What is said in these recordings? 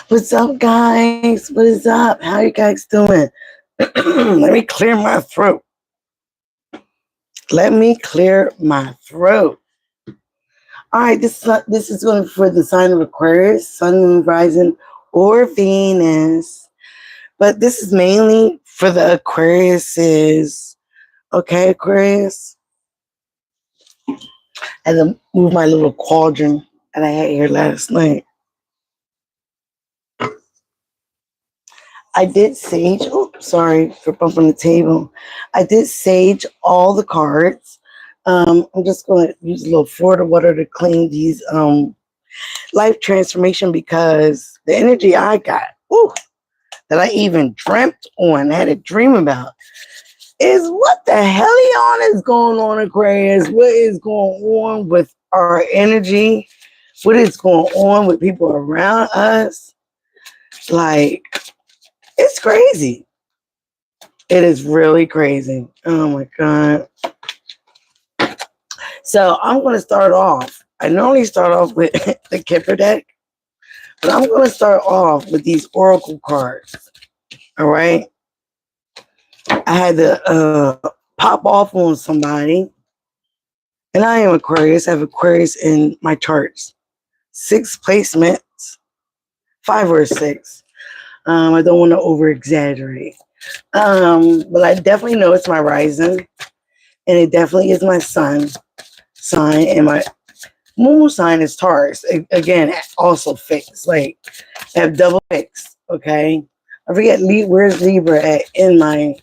What's up, guys? What is up? How you guys doing? Let me clear my throat. Let me clear my throat. All right, this is going for the sign of Aquarius, Sun, Moon, Rising, or Venus. But this is mainly for the Aquariuses. Okay, Aquarius. I had to move my little cauldron that I had here last night. I did sage. Oh, sorry for bumping the table. I did sage all the cards. I'm just going to use a little Florida water to clean these life transformation because the energy I got, ooh, that I even dreamt on, had a dream about, is what the HELLIE is going on, Aquarius. What is going on with our energy? What is going on with people around us? Like, it's crazy. It is really crazy. Oh my God. So I'm going to start off. I normally start off with the Kipper deck, but I'm going to start off with these Oracle cards. All right. I had to pop off on somebody. And I am Aquarius. I have Aquarius in my charts. 6 placements. 5 or 6. I don't want to over exaggerate. But I definitely know it's my rising. And it definitely is my sun sign. And my moon sign is Taurus. Again, also fixed. Like, I have double fixed. Okay. I forget where's Libra at in my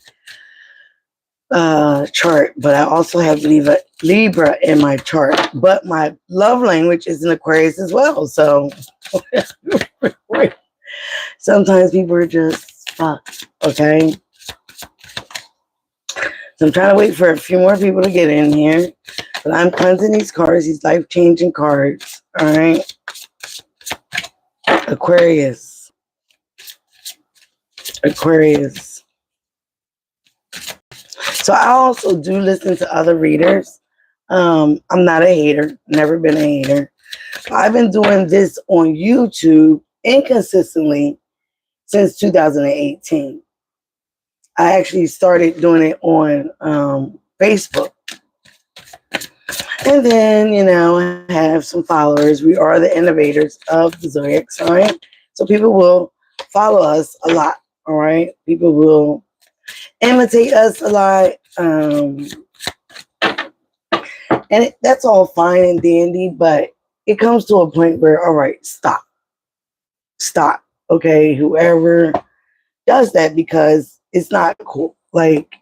chart. But I also have Libra in my chart. But my love language is in Aquarius as well. So sometimes people are just fucked. Okay. So I'm trying to wait for a few more people to get in here. But I'm cleansing these cards, these life-changing cards. All right. Aquarius. Aquarius. So I also do listen to other readers. I'm not a hater. Never been a hater. I've been doing this on YouTube inconsistently since 2018. I actually started doing it on Facebook. And then, I have some followers. We are the innovators of the zodiac sign. So people will follow us a lot. All right. People will imitate us a lot. And that's all fine and dandy. But it comes to a point where, all right, stop. Stop. Okay. Whoever does that, because it's not cool. Like,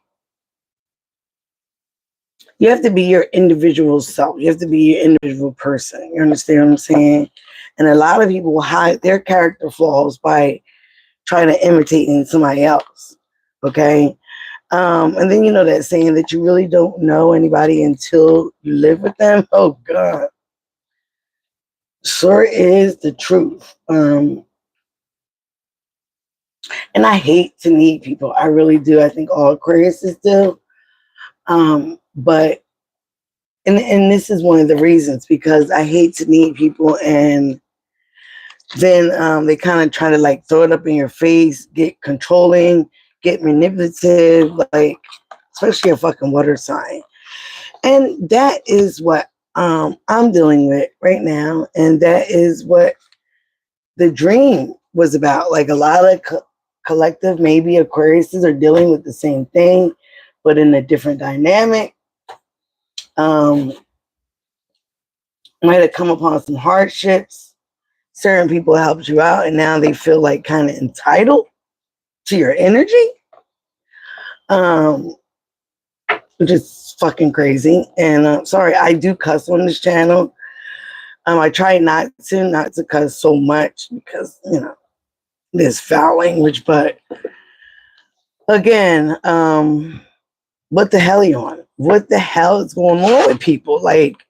you have to be your individual self. You have to be your individual person. You understand what I'm saying? And a lot of people hide their character flaws by trying to imitate somebody else. Okay? And then that saying that you really don't know anybody until you live with them. Oh, God. Sure is the truth. And I hate to need people. I really do. I think all Aquariuses do. But and this is one of the reasons, because I hate to need people, and then they kind of try to like throw it up in your face, get controlling, get manipulative, like especially a fucking water sign. And that is what I'm dealing with right now, and that is what the dream was about. Like, a lot of collective, maybe Aquariuses are dealing with the same thing, but in a different dynamic. Might have come upon some hardships. Certain people helped you out, and now they feel like kind of entitled to your energy, which is fucking crazy. And sorry, I do cuss on this channel. I try not to cuss so much, because there's foul language. But again, what the hell are you on? What the hell is going on with people? Like,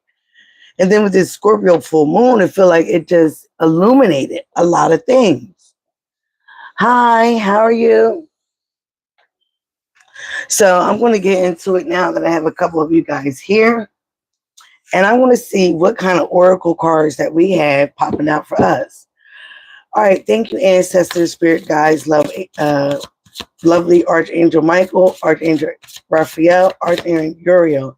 and then with this Scorpio full moon, I feel like it just illuminated a lot of things. Hi, how are you? So I'm going to get into it now that I have a couple of you guys here. And I want to see what kind of oracle cards that we have popping out for us. All right, thank you, ancestors, spirit guides, lovely Archangel Michael, Archangel Raphael, Archangel Uriel.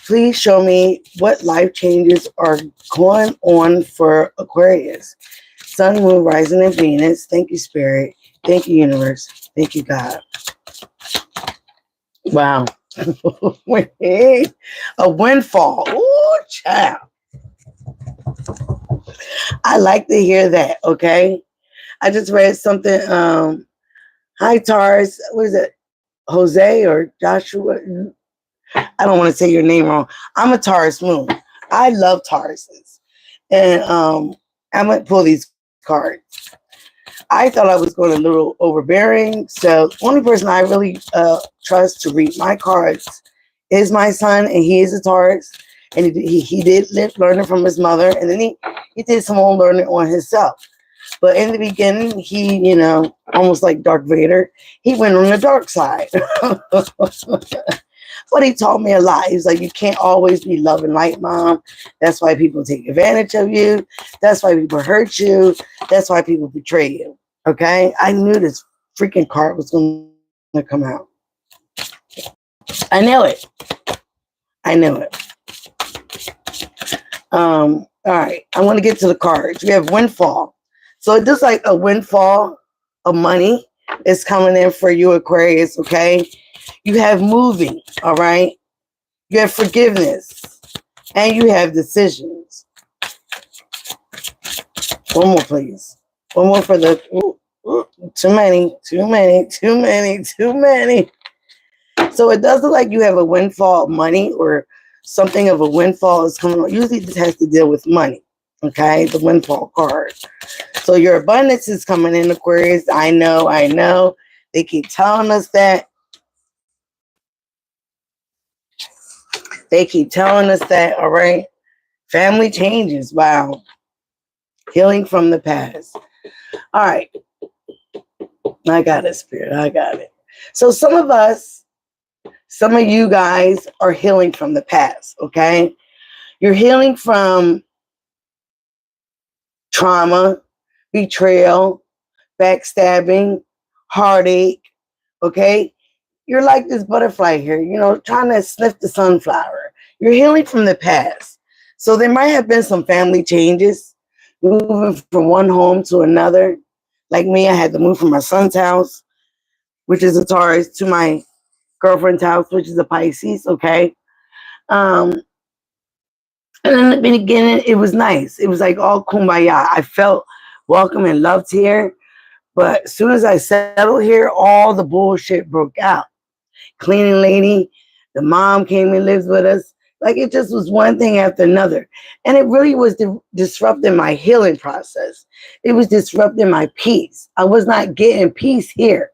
Please show me what life changes are going on for Aquarius. Sun, Moon, Rising, and Venus. Thank you, Spirit. Thank you, Universe. Thank you, God. Wow. A windfall. Ooh, child. I like to hear that, okay? I just read something. Hi, Taurus. What is it? Jose or Joshua? I don't want to say your name wrong. I'm a Taurus moon. I love Tauruses. And I'm going to pull these cards. I thought I was going a little overbearing. So the only person I really trust to read my cards is my son, and he is a Taurus. And he did learn it from his mother. And then he did some more learning on himself. But in the beginning, he, almost like Darth Vader, he went on the dark side. But he taught me a lot. He was like, you can't always be love and light, Mom. That's why people take advantage of you. That's why people hurt you. That's why people betray you. Okay? I knew this freaking card was going to come out. I knew it. All right. I want to get to the cards. We have windfall. So it looks like a windfall of money is coming in for you, Aquarius, okay? You have moving, all right? You have forgiveness, and you have decisions. One more, please. One more for the... too many. So it does look like you have a windfall of money, or something of a windfall is coming on. Usually this has to deal with money, okay? The windfall card. So your abundance is coming in, Aquarius. I know. They keep telling us that. All right? Family changes. Wow. Healing from the past. All right. I got it, Spirit. I got it. So some of you guys are healing from the past, okay? You're healing from trauma, betrayal, backstabbing, heartache, okay? You're like this butterfly here, trying to sniff the sunflower. You're healing from the past. So there might have been some family changes, moving from one home to another. Like me, I had to move from my son's house, which is a Taurus, to my girlfriend's house, which is a Pisces, okay? And in the beginning, it was nice. It was like all kumbaya. I felt welcome and loved here. But as soon as I settled here, all the bullshit broke out. Cleaning lady, the mom came and lived with us. Like, it just was one thing after another. And it really was disrupting my healing process. It was disrupting my peace. I was not getting peace here.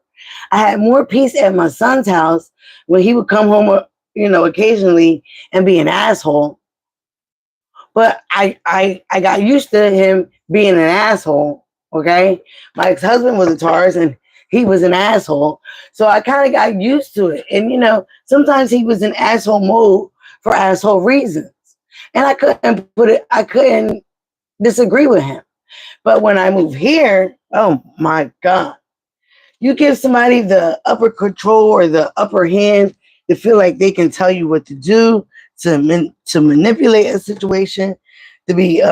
I had more peace at my son's house when he would come home, occasionally and be an asshole. But I got used to him being an asshole, okay? My ex-husband was a Taurus, and he was an asshole. So I kind of got used to it. And, sometimes he was in asshole mode for asshole reasons. And I couldn't disagree with him. But when I moved here, oh my God. You give somebody the upper control or the upper hand to feel like they can tell you what to do, to manipulate a situation, to be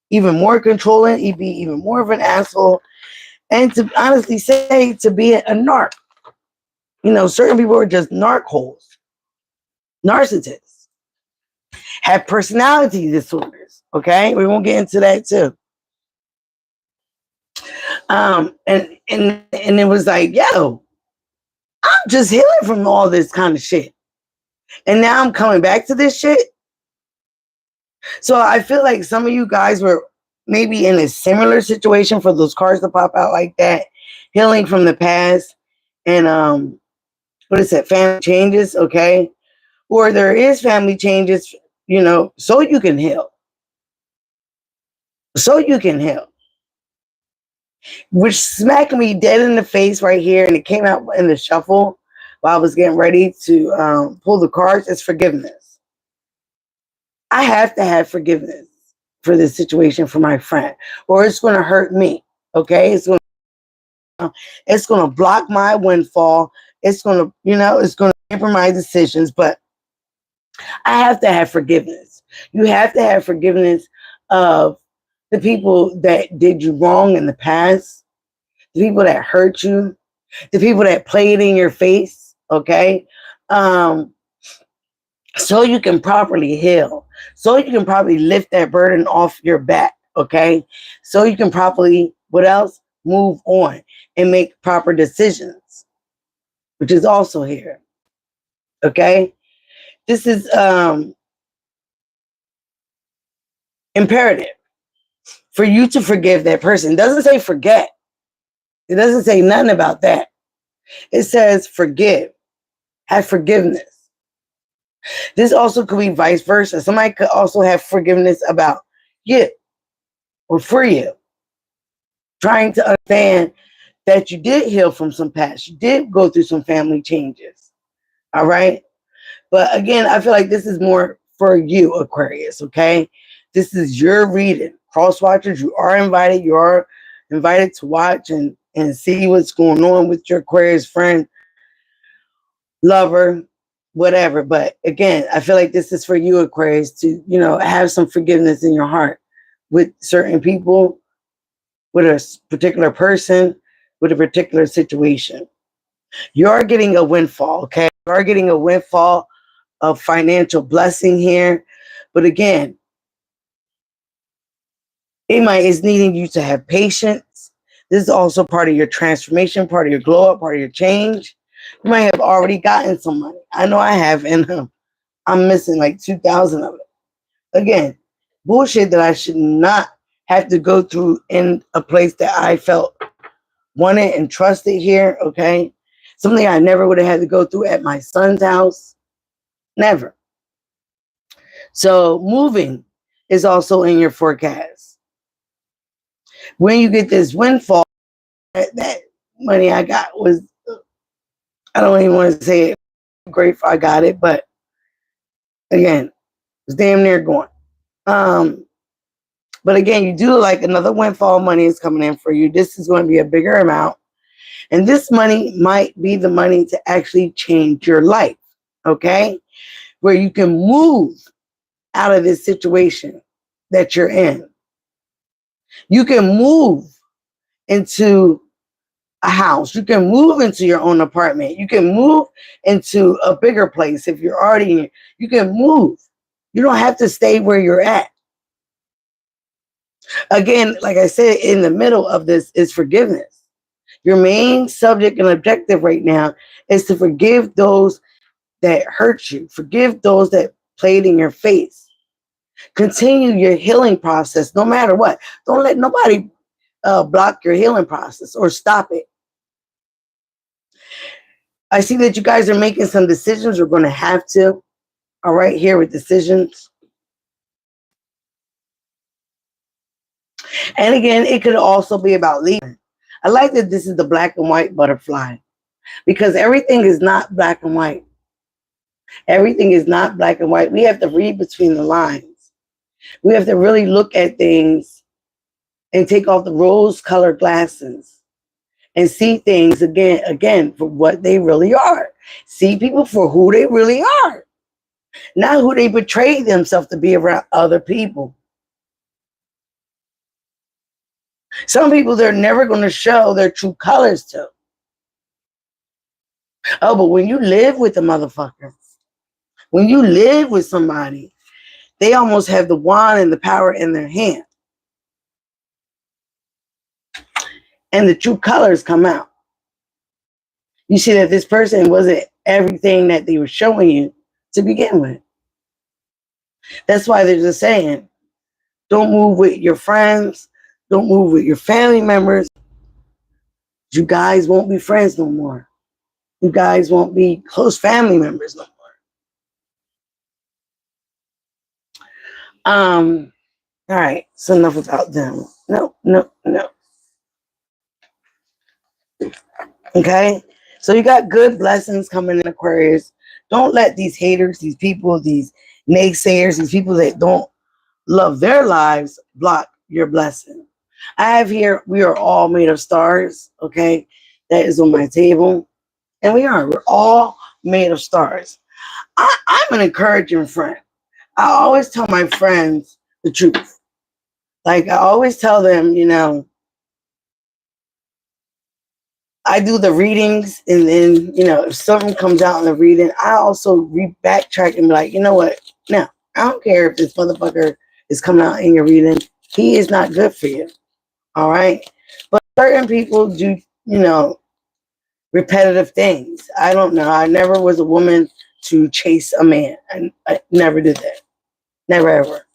even more controlling, be even more of an asshole, and to honestly say, to be a narc. Certain people are just narc holes, narcissists, have personality disorders. Okay, we won't get into that too. And it was like, yo, I'm just healing from all this kind of shit, and now I'm coming back to this shit. So I feel like some of you guys were maybe in a similar situation for those cards to pop out like that, healing from the past, and what is it? Family changes, okay? Or there is family changes, so you can heal. Which smacked me dead in the face right here, and it came out in the shuffle while I was getting ready to pull the cards, is forgiveness. I have to have forgiveness for this situation for my friend, or it's going to hurt me. Okay, it's gonna block my windfall. It's gonna, it's gonna hamper my decisions. But I have to have forgiveness. You have to have forgiveness of the people that did you wrong in the past, the people that hurt you, the people that played in your face. Okay, um, so you can properly heal, so you can probably lift that burden off your back. Okay, so you can properly, what else, move on and make proper decisions, which is also here. Okay, this is imperative for you to forgive that person. It doesn't say forget. It doesn't say nothing about that. It says forgive, have forgiveness. This also could be vice versa. Somebody could also have forgiveness about you or for you, trying to understand that you did heal from some past. You did go through some family changes. All right. But again, I feel like this is more for you, Aquarius. Okay. This is your reading. Cross watchers, you are invited. You are invited to watch and see what's going on with your Aquarius friend, lover, whatever. But again, I feel like this is for you, Aquarius, to, have some forgiveness in your heart with certain people, with a particular person, with a particular situation. You are getting a windfall, okay? You are getting a windfall of financial blessing here. But again, is needing you to have patience. This is also part of your transformation, part of your glow up, part of your change. You might have already gotten some money. I know I have, and I'm missing like 2,000 of it. Again, bullshit that I should not have to go through in a place that I felt wanted and trusted here, okay? Something I never would have had to go through at my son's house. Never. So moving is also in your forecast. When you get this windfall, that money I got was, I don't even want to say it, grateful I got it, but again, it's damn near gone. But again, you do like another windfall money is coming in for you. This is going to be a bigger amount. And this money might be the money to actually change your life, okay? Where you can move out of this situation that you're in. You can move into a house. You can move into your own apartment. You can move into a bigger place if you're already in. You can move. You don't have to stay where you're at. Again, like I said, in the middle of this is forgiveness. Your main subject and objective right now is to forgive those that hurt you. Forgive those that played in your face. Continue your healing process no matter what. Don't let nobody block your healing process or stop it. I see that you guys are making some decisions. We're going to have to. All right, here with decisions. And again, it could also be about leaving. I like that this is the black and white butterfly, because everything is not black and white. Everything is not black and white. We have to read between the lines. We have to really look at things and take off the rose-colored glasses and see things again for what they really are. See people for who they really are, not who they portray themselves to be around other people. Some people they're never going to show their true colors to. Oh, but when you live with a motherfucker, when you live with somebody, they almost have the wand and the power in their hand. And the true colors come out. You see that this person wasn't everything that they were showing you to begin with. That's why they're just saying, don't move with your friends. Don't move with your family members. You guys won't be friends no more. You guys won't be close family members no more. All right, so enough about them. No. Okay, so you got good blessings coming in, Aquarius. Don't let these haters, these people, these naysayers, these people that don't love their lives block your blessing. I have here, we are all made of stars, okay? That is on my table. And we're all made of stars. I'm an encouraging friend. I always tell my friends the truth. Like, I always tell them, you know, I do the readings, and then, you know, if something comes out in the reading, I also backtrack and be like, you know what? Now, I don't care if this motherfucker is coming out in your reading. He is not good for you. All right? But certain people do, you know, repetitive things. I don't know. I never was a woman to chase a man. I never did that. Never, ever.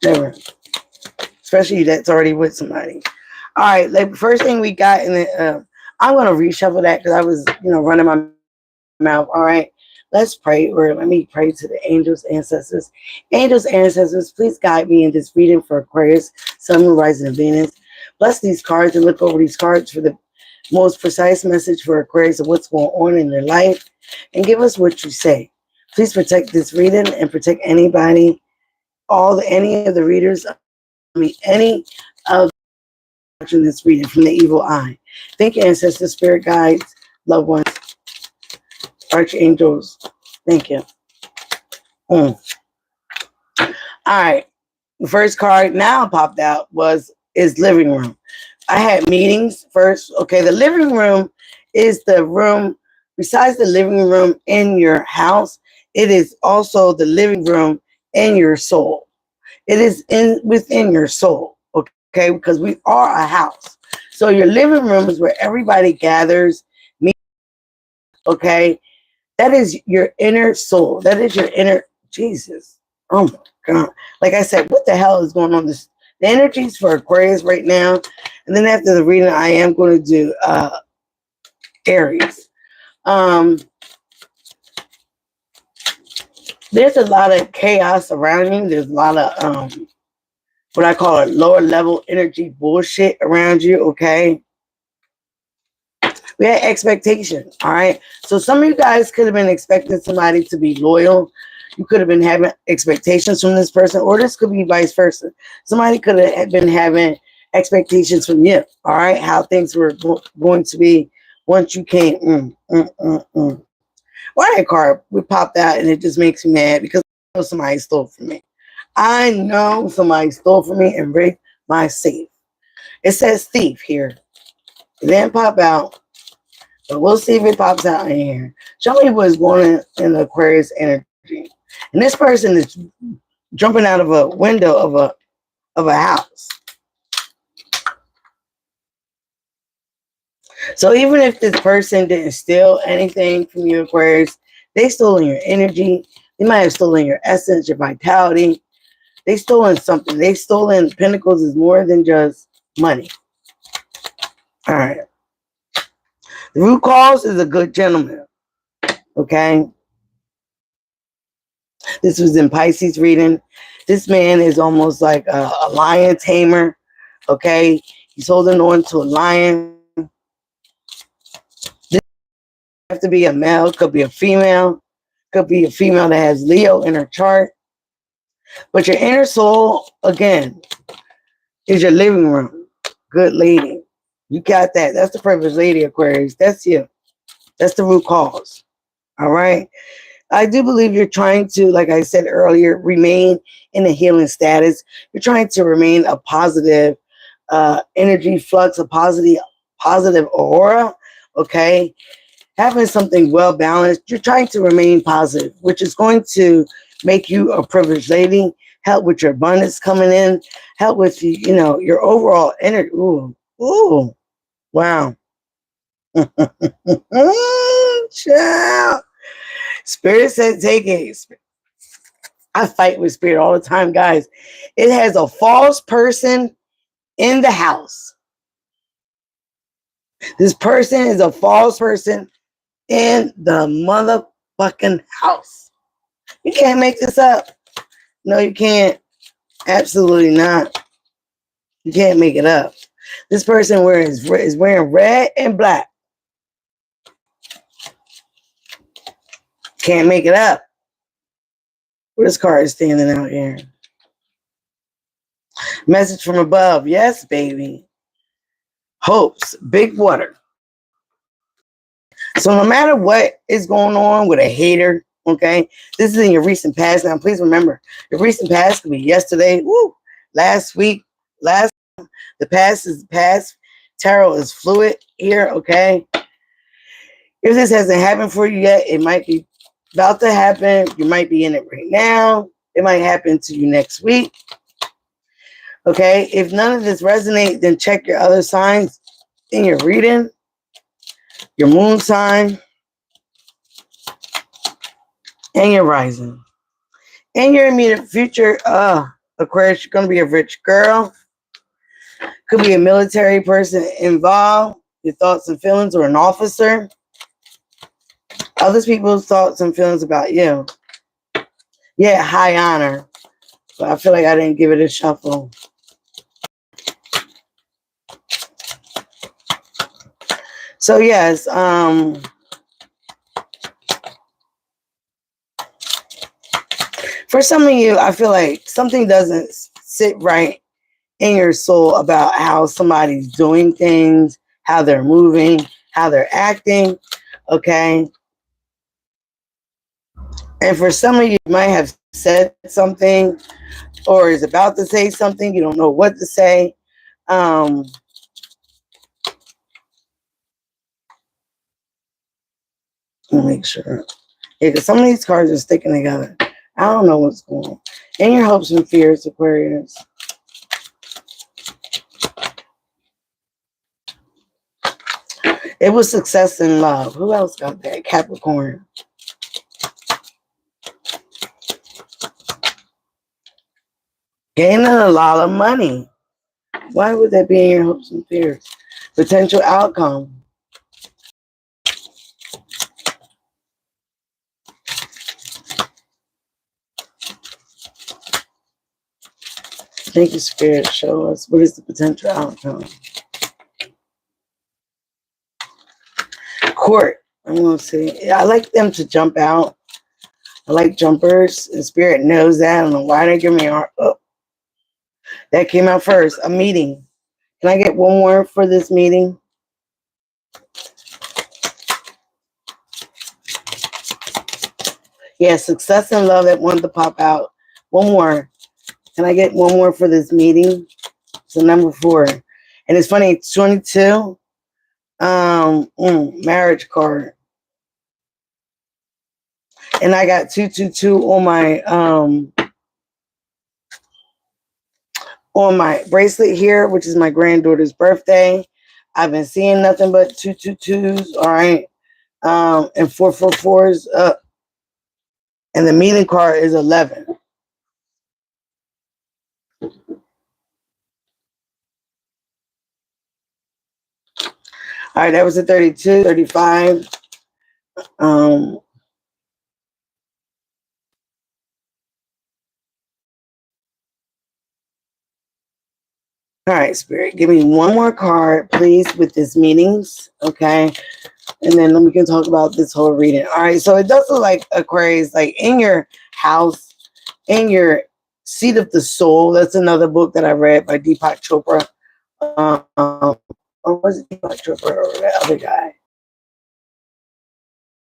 Never. Especially that's already with somebody. All right, like first thing we got in the, I'm gonna reshuffle that because I was, you know, running my mouth. All right, let's pray, or let me pray to the angels, ancestors. Angels, ancestors, please guide me in this reading for Aquarius, Sun, Moon, Rising, and Venus. Bless these cards and look over these cards for the most precise message for Aquarius of what's going on in their life, and give us what you say. Please protect this reading and protect anybody, any of the readers. Any of watching this reading from the evil eye. Thank you, ancestors, spirit guides, loved ones, archangels. Thank you. All right. The first card now popped out is living room. I had meetings first. Okay, the living room is the room, besides the living room in your house, it is also the living room in your soul. It is within your soul, okay? Because we are a house. So your living room is where everybody gathers, meet, okay? That is your inner soul. That is your inner Jesus. Oh my God. Like I said, what the hell is going on? The energies for Aquarius right now. And then after the reading, I am going to do Aries. There's a lot of chaos around you. There's a lot of what I call a lower level energy bullshit around you, okay? We had expectations, all right? So some of you guys could have been expecting somebody to be loyal. You could have been having expectations from this person, or this could be vice versa. Somebody could have been having expectations from you, all right? How things were going to be once you came. Why that card we popped out, and it just makes me mad because I know somebody stole from me. I know somebody stole from me and rigged my safe. It says thief here. It didn't pop out, but we'll see if it pops out in here. Show me what's going on in the Aquarius energy. And this person is jumping out of a window of a house. So even if this person didn't steal anything from you, Aquarius, they stole your energy. They might have stolen your essence, your vitality. They stolen something. They stolen Pentacles is more than just money. All right. The root cause is a good gentleman. Okay. This was in Pisces reading. This man is almost like a lion tamer. Okay. He's holding on to a lion. This have to be a male. Could be a female. Could be a female that has Leo in her chart. But your inner soul, again, is your living room. Good lady. You got that. That's the privileged lady, Aquarius. That's you. That's the root cause. All right. I do believe you're trying to, like I said earlier, remain in a healing status. You're trying to remain a positive energy flux, a positive aura. Okay. Having something well balanced. You're trying to remain positive, which is going to make you a privileged lady, help with your abundance coming in, help with your overall energy. Ooh, wow. Child. Spirit said take it. I fight with spirit all the time, guys. It has a false person in the house. This person is a false person in the motherfucking house. You can't make this up. No, you can't. Absolutely not. You can't make it up. This person is wearing red and black. Can't make it up. Where this card is standing out here. Message from above. Yes, baby. Hopes. Big water. So no matter what is going on with a hater, okay, this is in your recent past. Now, please remember, your recent past could be yesterday, last week, the past is the past. Tarot is fluid here, okay? If this hasn't happened for you yet, it might be about to happen. You might be in it right now. It might happen to you next week. Okay, if none of this resonates, then check your other signs in your reading. Your moon sign and your rising. In your immediate future, Aquarius, you're going to be a rich girl. Could be a military person involved. Your thoughts and feelings, or an officer. Other people's thoughts and feelings about you. Yeah, high honor. But I feel like I didn't give it a shuffle. So yes, for some of you, I feel like something doesn't sit right in your soul about how somebody's doing things, how they're moving, how they're acting, okay? And for some of you, you might have said something or is about to say something. You don't know what to say. Let me make sure. Yeah, because some of these cards are sticking together. I don't know what's going on. And your hopes and fears, Aquarius. It was success in love. Who else got that? Capricorn. Gaining a lot of money. Why would that be in your hopes and fears? Potential outcome. Thank you, Spirit. Show us what is the potential outcome. Court. I'm going to see. I like them to jump out. I like jumpers. And Spirit knows that. I don't know why they give me a heart. Oh, that came out first. A meeting. Can I get one more for this meeting? Yeah, success and love that wanted to pop out. One more. Can I get one more for this meeting? So number 4. And it's funny, it's 22. Marriage card. And I got 222 on my bracelet here, which is my granddaughter's birthday. I've been seeing nothing but 222s, all right. And 444s up. And the meeting card is 11. All right, that was a 32, 35. All right, Spirit, give me one more card, please, with this meetings, okay? And then we can talk about this whole reading. All right, so it does look like Aquarius, like in your house, in your seat of the soul. That's another book that I read by Deepak Chopra. Or was it Deepak Chopra or the other guy?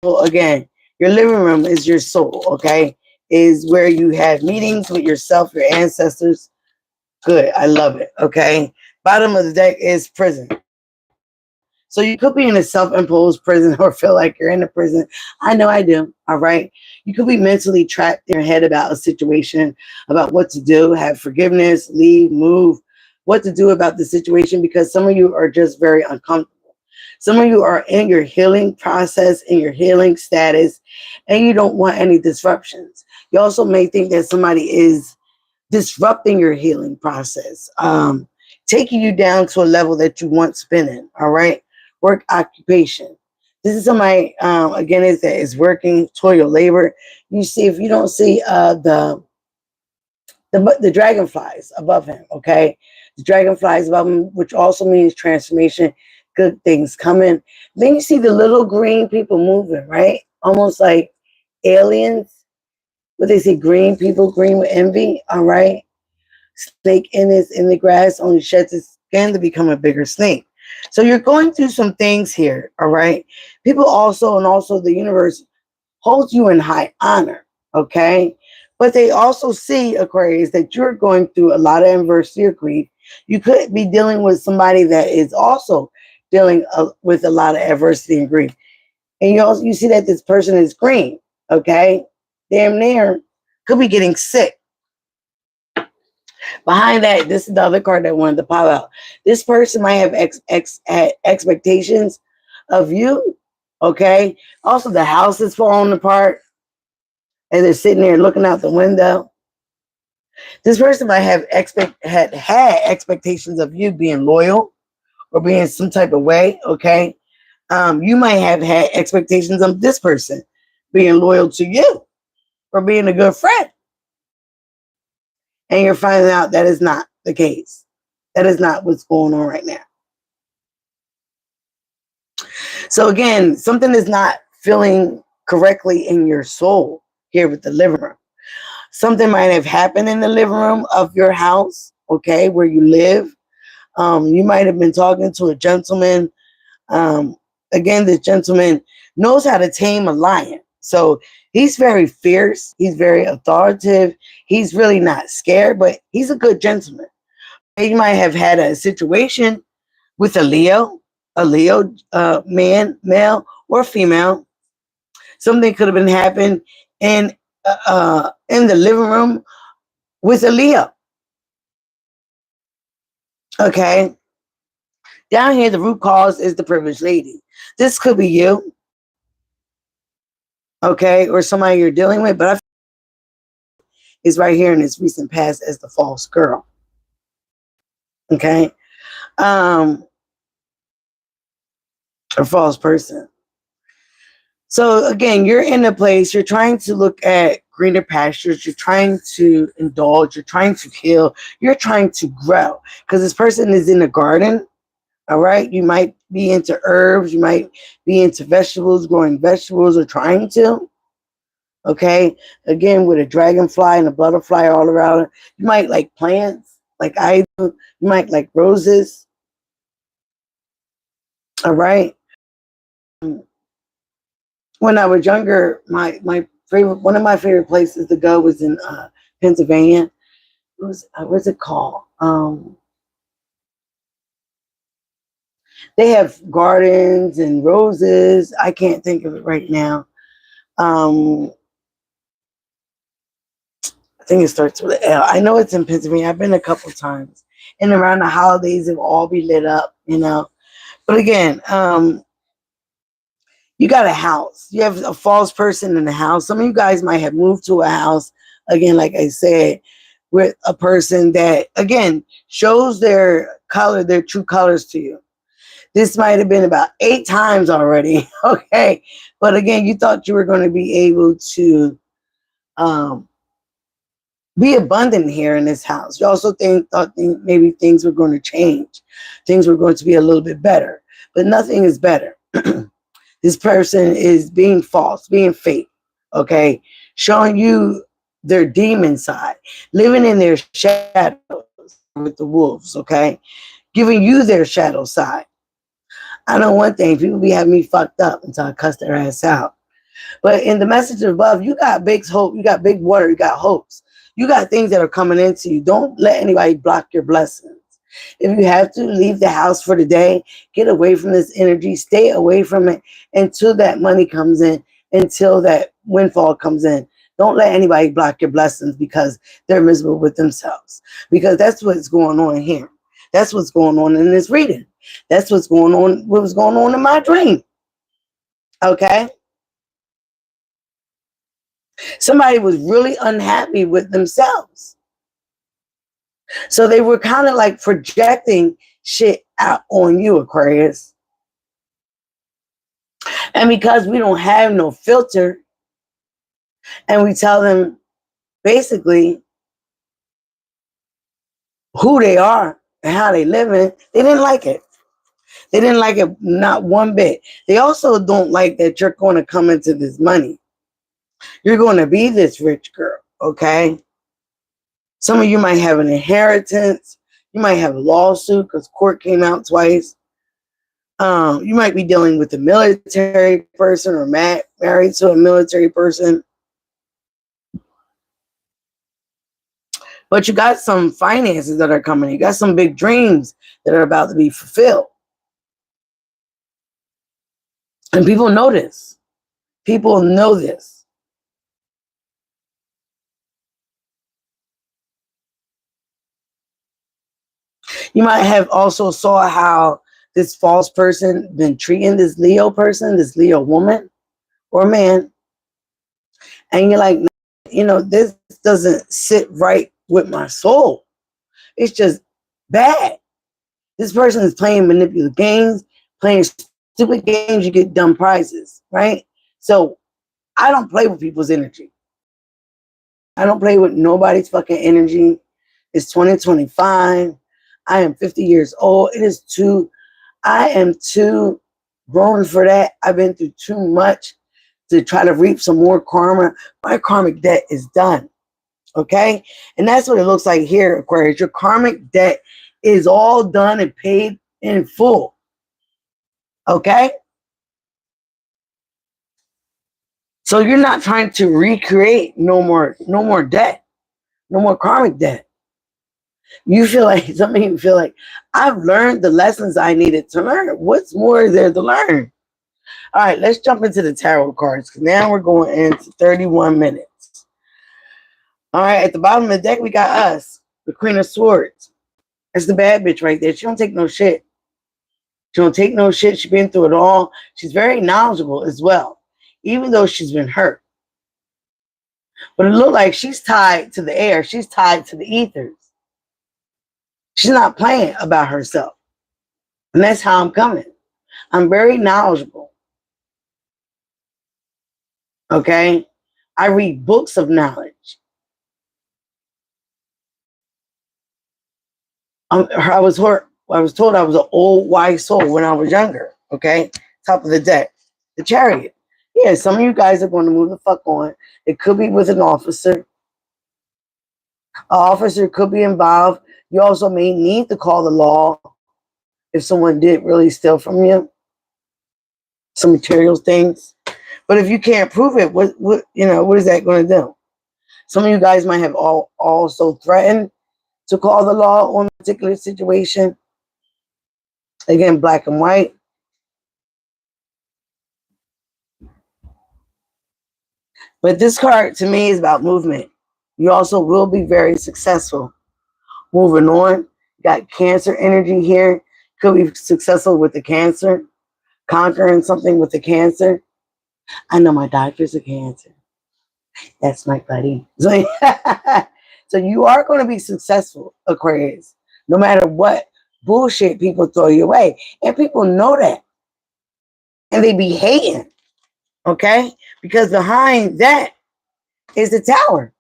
Well, again, your living room is your soul, okay? Is where you have meetings with yourself, your ancestors. Good, I love it, okay? Bottom of the deck is prison. So you could be in a self-imposed prison or feel like you're in a prison. I know I do, all right? You could be mentally trapped in your head about a situation, about what to do, have forgiveness, leave, move, what to do about the situation, because some of you are just very uncomfortable. Some of you are in your healing process, in your healing status, and you don't want any disruptions. You also may think that somebody is disrupting your healing process, taking you down to a level that you once been in, all right? Work, occupation. This is somebody, again, is working, toil, labor. You see, if you don't see the dragonflies above him, okay? The dragonflies above him, which also means transformation, good things coming. Then you see the little green people moving, right? Almost like aliens. What they say, green people, green with envy, all right? snake in the grass only sheds its skin to become a bigger snake. So you're going through some things here, all right? People also, and also the universe holds you in high honor, okay? But they also see, Aquarius, that you're going through a lot of adversity or grief. You could be dealing with somebody that is also dealing with a lot of adversity and grief. And you see that this person is green, okay? Damn near could be getting sick. Behind that, this is the other card that wanted to pop out. This person might have expectations of you, okay? Also, the house is falling apart and they're sitting there looking out the window. This person might have had expectations of you being loyal or being some type of way, okay? You might have had expectations of this person being loyal to you or being a good friend. And you're finding out that is not the case. That is not what's going on right now. So again, something is not feeling correctly in your soul here with the living room. Something might have happened in the living room of your house, okay, where you live. You might have been talking to a gentleman. Again, this gentleman knows how to tame a lion. So he's very fierce. He's very authoritative. He's really not scared, but he's a good gentleman. You might have had a situation with a Leo man, male or female. Something could have been happening in the living room with a Leo. Okay. Down here, the root cause is the privileged lady. This could be you. Okay. Or somebody you're dealing with. But I is right here in this recent past as the false girl. Okay. A false person. So again, you're in a place, you're trying to look at greener pastures, you're trying to indulge, you're trying to heal, you're trying to grow. Because this person is in a garden, all right? You might be into herbs, you might be into vegetables, growing vegetables, or trying to. Okay? Again, with a dragonfly and a butterfly all around. You might like plants, like I do. You might like roses. All right? When I was younger, my favorite, one of my favorite places to go was in Pennsylvania. What's it called? They have gardens and roses. I can't think of it right now. I think it starts with an L. I know it's in Pennsylvania. I've been a couple times. And around the holidays, it will all be lit up, you know. But again, you got a house. You have a false person in the house. Some of you guys might have moved to a house, again, like I said, with a person that, again, shows their color, their true colors to you. This might have been about 8 times already, okay? But again, you thought you were going to be able to be abundant here in this house. You also thought maybe things were going to change. Things were going to be a little bit better. But nothing is better. This person is being false, being fake, okay? Showing you their demon side, living in their shadows with the wolves, okay? Giving you their shadow side. I know one thing, people be having me fucked up until I cuss their ass out. But in the message above, you got big hope, you got big water, you got hopes. You got things that are coming into you. Don't let anybody block your blessings. If you have to leave the house for the day, get away from this energy, stay away from it until that money comes in, until that windfall comes in. Don't let anybody block your blessings because they're miserable with themselves. Because that's what's going on here. That's what's going on in this reading. That's what's going on, what was going on in my dream. Okay? Somebody was really unhappy with themselves. So they were kind of like projecting shit out on you, Aquarius. And because we don't have no filter, and we tell them basically who they are and how they live in, they didn't like it. They didn't like it not one bit. They also don't like that you're going to come into this money. You're going to be this rich girl, okay? Some of you might have an inheritance. You might have a lawsuit because court came out twice. You might be dealing with a military person or married to a military person. But you got some finances that are coming. You got some big dreams that are about to be fulfilled. And people know this. People know this. You might have also saw how this false person been treating this Leo person, this Leo woman or man. And you're like, you know, this doesn't sit right with my soul. It's just bad. This person is playing manipulative games, playing stupid games, you get dumb prizes, right? So I don't play with people's energy. I don't play with nobody's fucking energy. It's 2025. I am 50 years old. I am too grown for that. I've been through too much to try to reap some more karma. My karmic debt is done. Okay? And that's what it looks like here, Aquarius. Your karmic debt is all done and paid in full. Okay? So you're not trying to recreate no more debt, no more karmic debt. You feel like, some of you feel like, I've learned the lessons I needed to learn. What's more is there to learn? All right, let's jump into the tarot cards because now we're going into 31 minutes. All right, at the bottom of the deck, we got us, the Queen of Swords. That's the bad bitch right there. She don't take no shit. She don't take no shit. She's been through it all. She's very knowledgeable as well, even though she's been hurt. But it looks like she's tied to the air. She's tied to the ethers. She's not playing about herself. And that's how I'm coming. I'm very knowledgeable. Okay? I read books of knowledge. I was told I was an old wise soul when I was younger. Okay? Top of the deck. The Chariot. Yeah, some of you guys are going to move the fuck on. It could be with an officer. An officer could be involved. You also may need to call the law if someone did really steal from you some material things. But if you can't prove it, what is that going to do? Some of you guys might have also threatened to call the law on a particular situation. Again, black and white. But this card to me is about movement. You also will be very successful. Moving on. You got Cancer energy here. Could be successful with the Cancer. Conquering something with the Cancer. I know my doctor's a Cancer. That's my buddy. So you are going to be successful, Aquarius. No matter what bullshit people throw your way. And people know that. And they be hating. Okay? Because behind that is the Tower.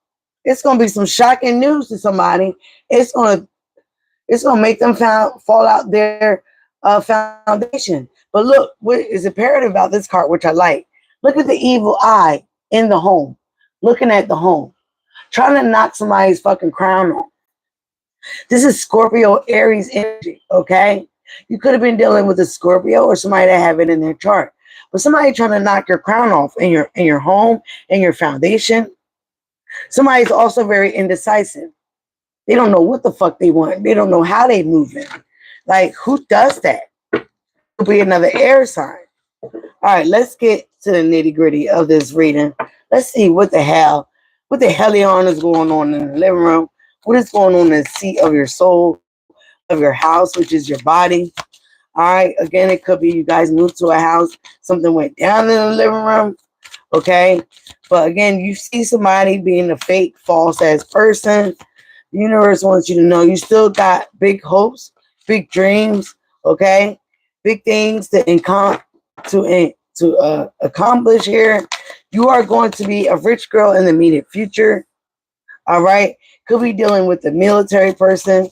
It's going to be some shocking news to somebody. It's going to make them fall out their foundation. But look, what is imperative about this card, which I like. Look at the evil eye in the home. Looking at the home. Trying to knock somebody's fucking crown off. This is Scorpio Aries energy, okay? You could have been dealing with a Scorpio or somebody that have it in their chart. But somebody trying to knock your crown off in your home, in your foundation. Somebody's also very indecisive. They don't know what the fuck they want. They don't know how they moving. Like, who does that? Could be another air sign. All right, let's get to the nitty gritty of this reading. Let's see what the hell is going on in the living room. What is going on in the seat of your soul, of your house, which is your body. All right, again, it could be you guys moved to a house. Something went down in the living room. Okay, but again, you see somebody being a fake, false-ass person. The universe wants you to know you still got big hopes, big dreams, okay? Big things to accomplish here. You are going to be a rich girl in the immediate future, all right? Could be dealing with a military person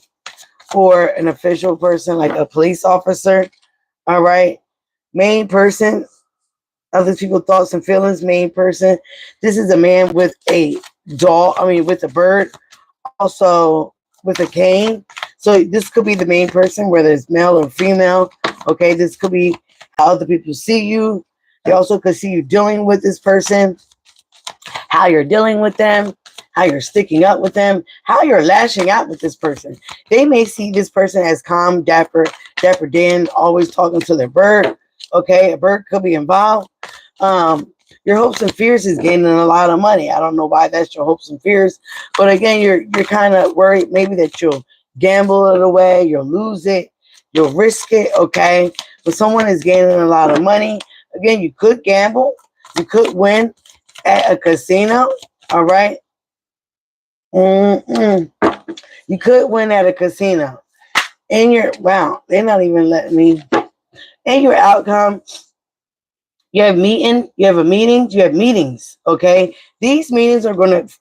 or an official person like a police officer, all right? Main person, other people's thoughts and feelings, main person. This is a man with a with a bird also with a cane. So this could be the main person, whether it's male or female. Okay, this could be how other people see you. They also could see you dealing with this person, how you're dealing with them, how you're sticking up with them, how you're lashing out with this person. They may see this person as calm, dapper Dan, always talking to their bird. Okay, a bird could be involved. Your hopes and fears is gaining a lot of money. I don't know why that's your hopes and fears, but again, you're kind of worried maybe that you'll gamble it away, you'll lose it, you'll risk it. Okay, but someone is gaining a lot of money. Again, you could gamble, you could win at a casino. All right. You could win at a casino. And your wow, they're not even letting me. And your outcome, you have meetings. Okay. These meetings are going to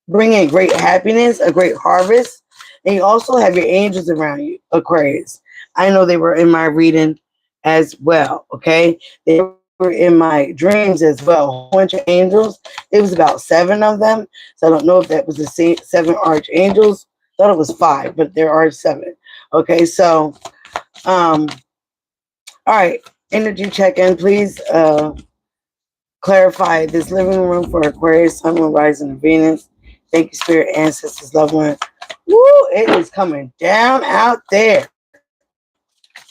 bring in great happiness, a great harvest. And you also have your angels around you, Aquarius. I know they were in my reading as well. Okay. They were in my dreams as well. A whole bunch of angels. It was about 7 of them. So I don't know if that was the same 7 archangels. I thought it was 5, but there are 7. Okay, so all right, energy check-in, please. Clarify this living room for Aquarius, Sun, Moon, Rising, and Venus. Thank you, Spirit, Ancestors, Loved One. Woo, it is coming down out there.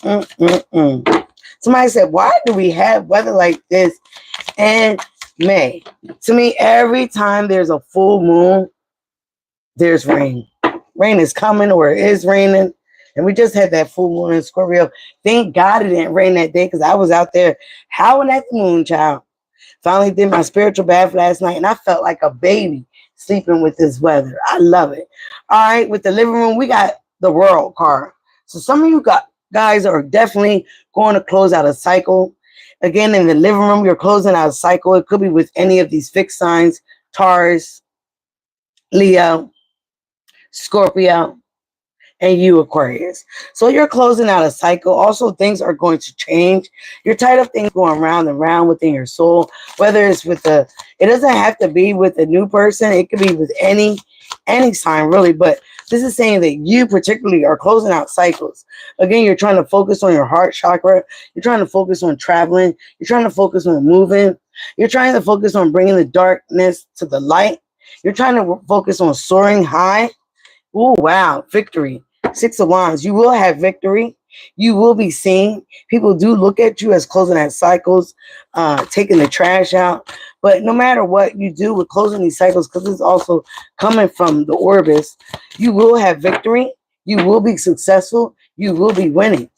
Somebody said, why do we have weather like this in May? To me, every time there's a full moon, there's rain. Rain is coming, or it is raining. And we just had that full moon in Scorpio. Thank God it didn't rain that day, because I was out there howling at the moon, child. Finally did my spiritual bath last night, and I felt like a baby sleeping with this weather. I love it. All right, with the living room, we got the World card. So some of you guys are definitely going to close out a cycle. Again, in the living room, you're closing out a cycle. It could be with any of these fixed signs: Taurus, Leo, Scorpio, and you, Aquarius. So you're closing out a cycle. Also, things are going to change. You're tired of things going round and round within your soul, whether it's with it doesn't have to be with a new person. It could be with any sign, really. But this is saying that you particularly are closing out cycles. Again, you're trying to focus on your heart chakra. You're trying to focus on traveling. You're trying to focus on moving. You're trying to focus on bringing the darkness to the light. You're trying to focus on soaring high. Oh, wow. Victory. 6 of Wands. You will have victory. You will be seen. People do look at you as closing out cycles, taking the trash out. But no matter what you do with closing these cycles, because it's also coming from the Orbis, you will have victory. You will be successful. You will be winning.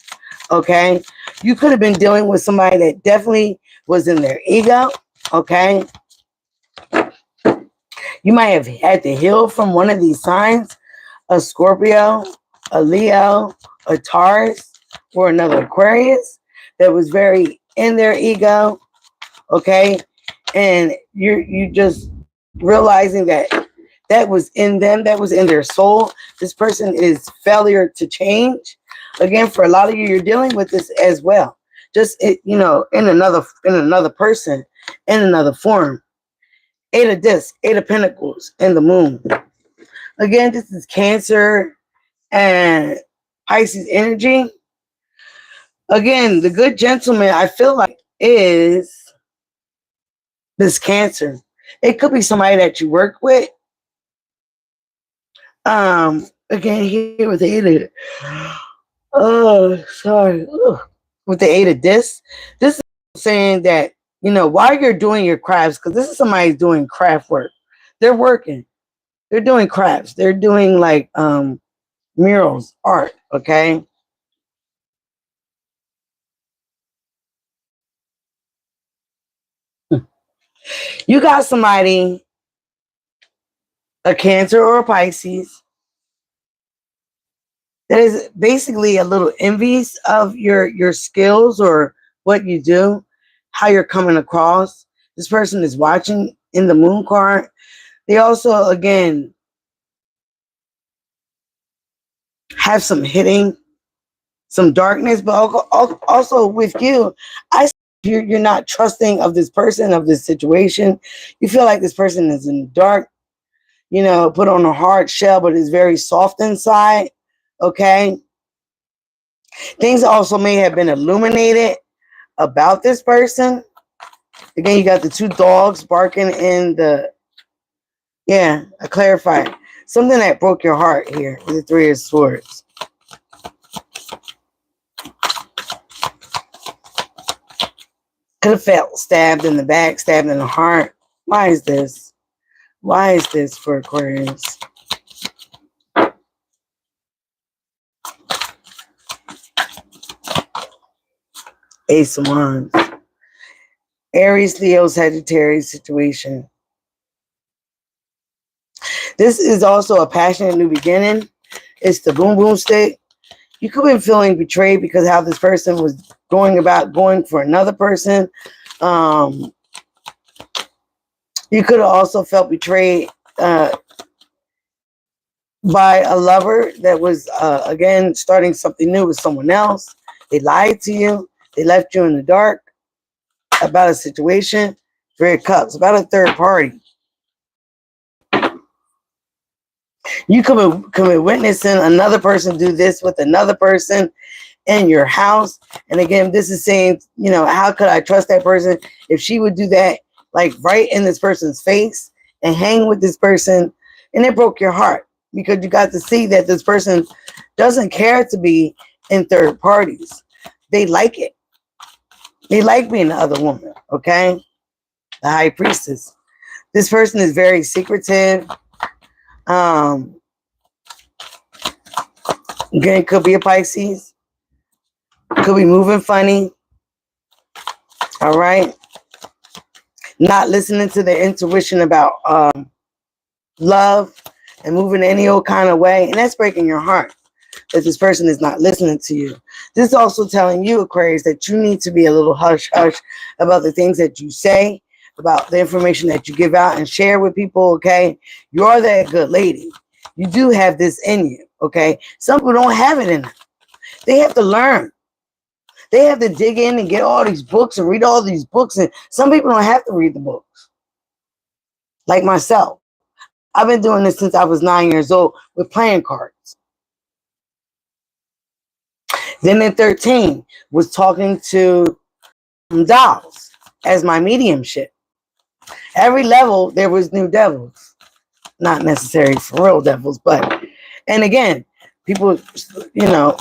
Okay? You could have been dealing with somebody that definitely was in their ego. Okay? You might have had to heal from one of these signs: a Scorpio, a Leo, a Taurus, or another Aquarius that was very in their ego. Okay? And you just realizing that was in them, that was in their soul. This person is failure to change. Again, for a lot of you, you're dealing with this as well. Just in another person, in another form. 8 of Discs, 8 of Pentacles, and the Moon. Again, this is Cancer and Pisces energy. Again, the good gentleman, I feel like, is this Cancer. It could be somebody that you work with. Again, here with the 8 of, oh, sorry. Ugh. With the 8 of Discs, this is saying that, while you're doing your crafts, because this is somebody doing craft work. They're working. They're doing crafts. They're doing like murals, art, okay? You got somebody, a Cancer or a Pisces, that is basically a little envious of your skills or what you do, how you're coming across. This person is watching in the Moon card. They also, again, have some hitting, some darkness, but also with you, you're not trusting of this person, of this situation. You feel like this person is in the dark. you know, put on a hard shell, but is very soft inside. Okay. Things also may have been illuminated about this person. Again, you got the two dogs barking in the, yeah, I clarified. Something that broke your heart here with the Three of Swords. Could have felt stabbed in the back, stabbed in the heart. Why is this? Why is this for Aquarius? Ace of Wands. Aries, Leo, Sagittarius situation. This is also a passionate new beginning. It's the boom boom stick. You could be feeling betrayed because how this person was going for another person. You could have also felt betrayed by a lover that was, again, starting something new with someone else. They lied to you. They left you in the dark about a situation. Three of Cups, about a third party. You could be witnessing another person do this with another person in your house. And again, this is saying, you know, how could I trust that person if she would do that, like right in this person's face and hang with this person? And it broke your heart because you got to see that this person doesn't care to be in third parties. They like it. They like being the other woman, okay? The High Priestess. This person is very secretive. Again, it could be a Pisces. Could be moving funny. All right. Not listening to their intuition about love and moving any old kind of way. And that's breaking your heart that this person is not listening to you. This is also telling you, Aquarius, that you need to be a little hush-hush about the things that you say, about the information that you give out and share with people, okay? You're that good lady. You do have this in you, okay? Some people don't have it in them. They have to learn. They have to dig in and get all these books and read all these books. And some people don't have to read the books. Like myself. I've been doing this since I was 9 years old with playing cards. Then at 13, was talking to dolls as my mediumship. Every level, there was new devils. Not necessarily for real devils, but, and again, people, you know,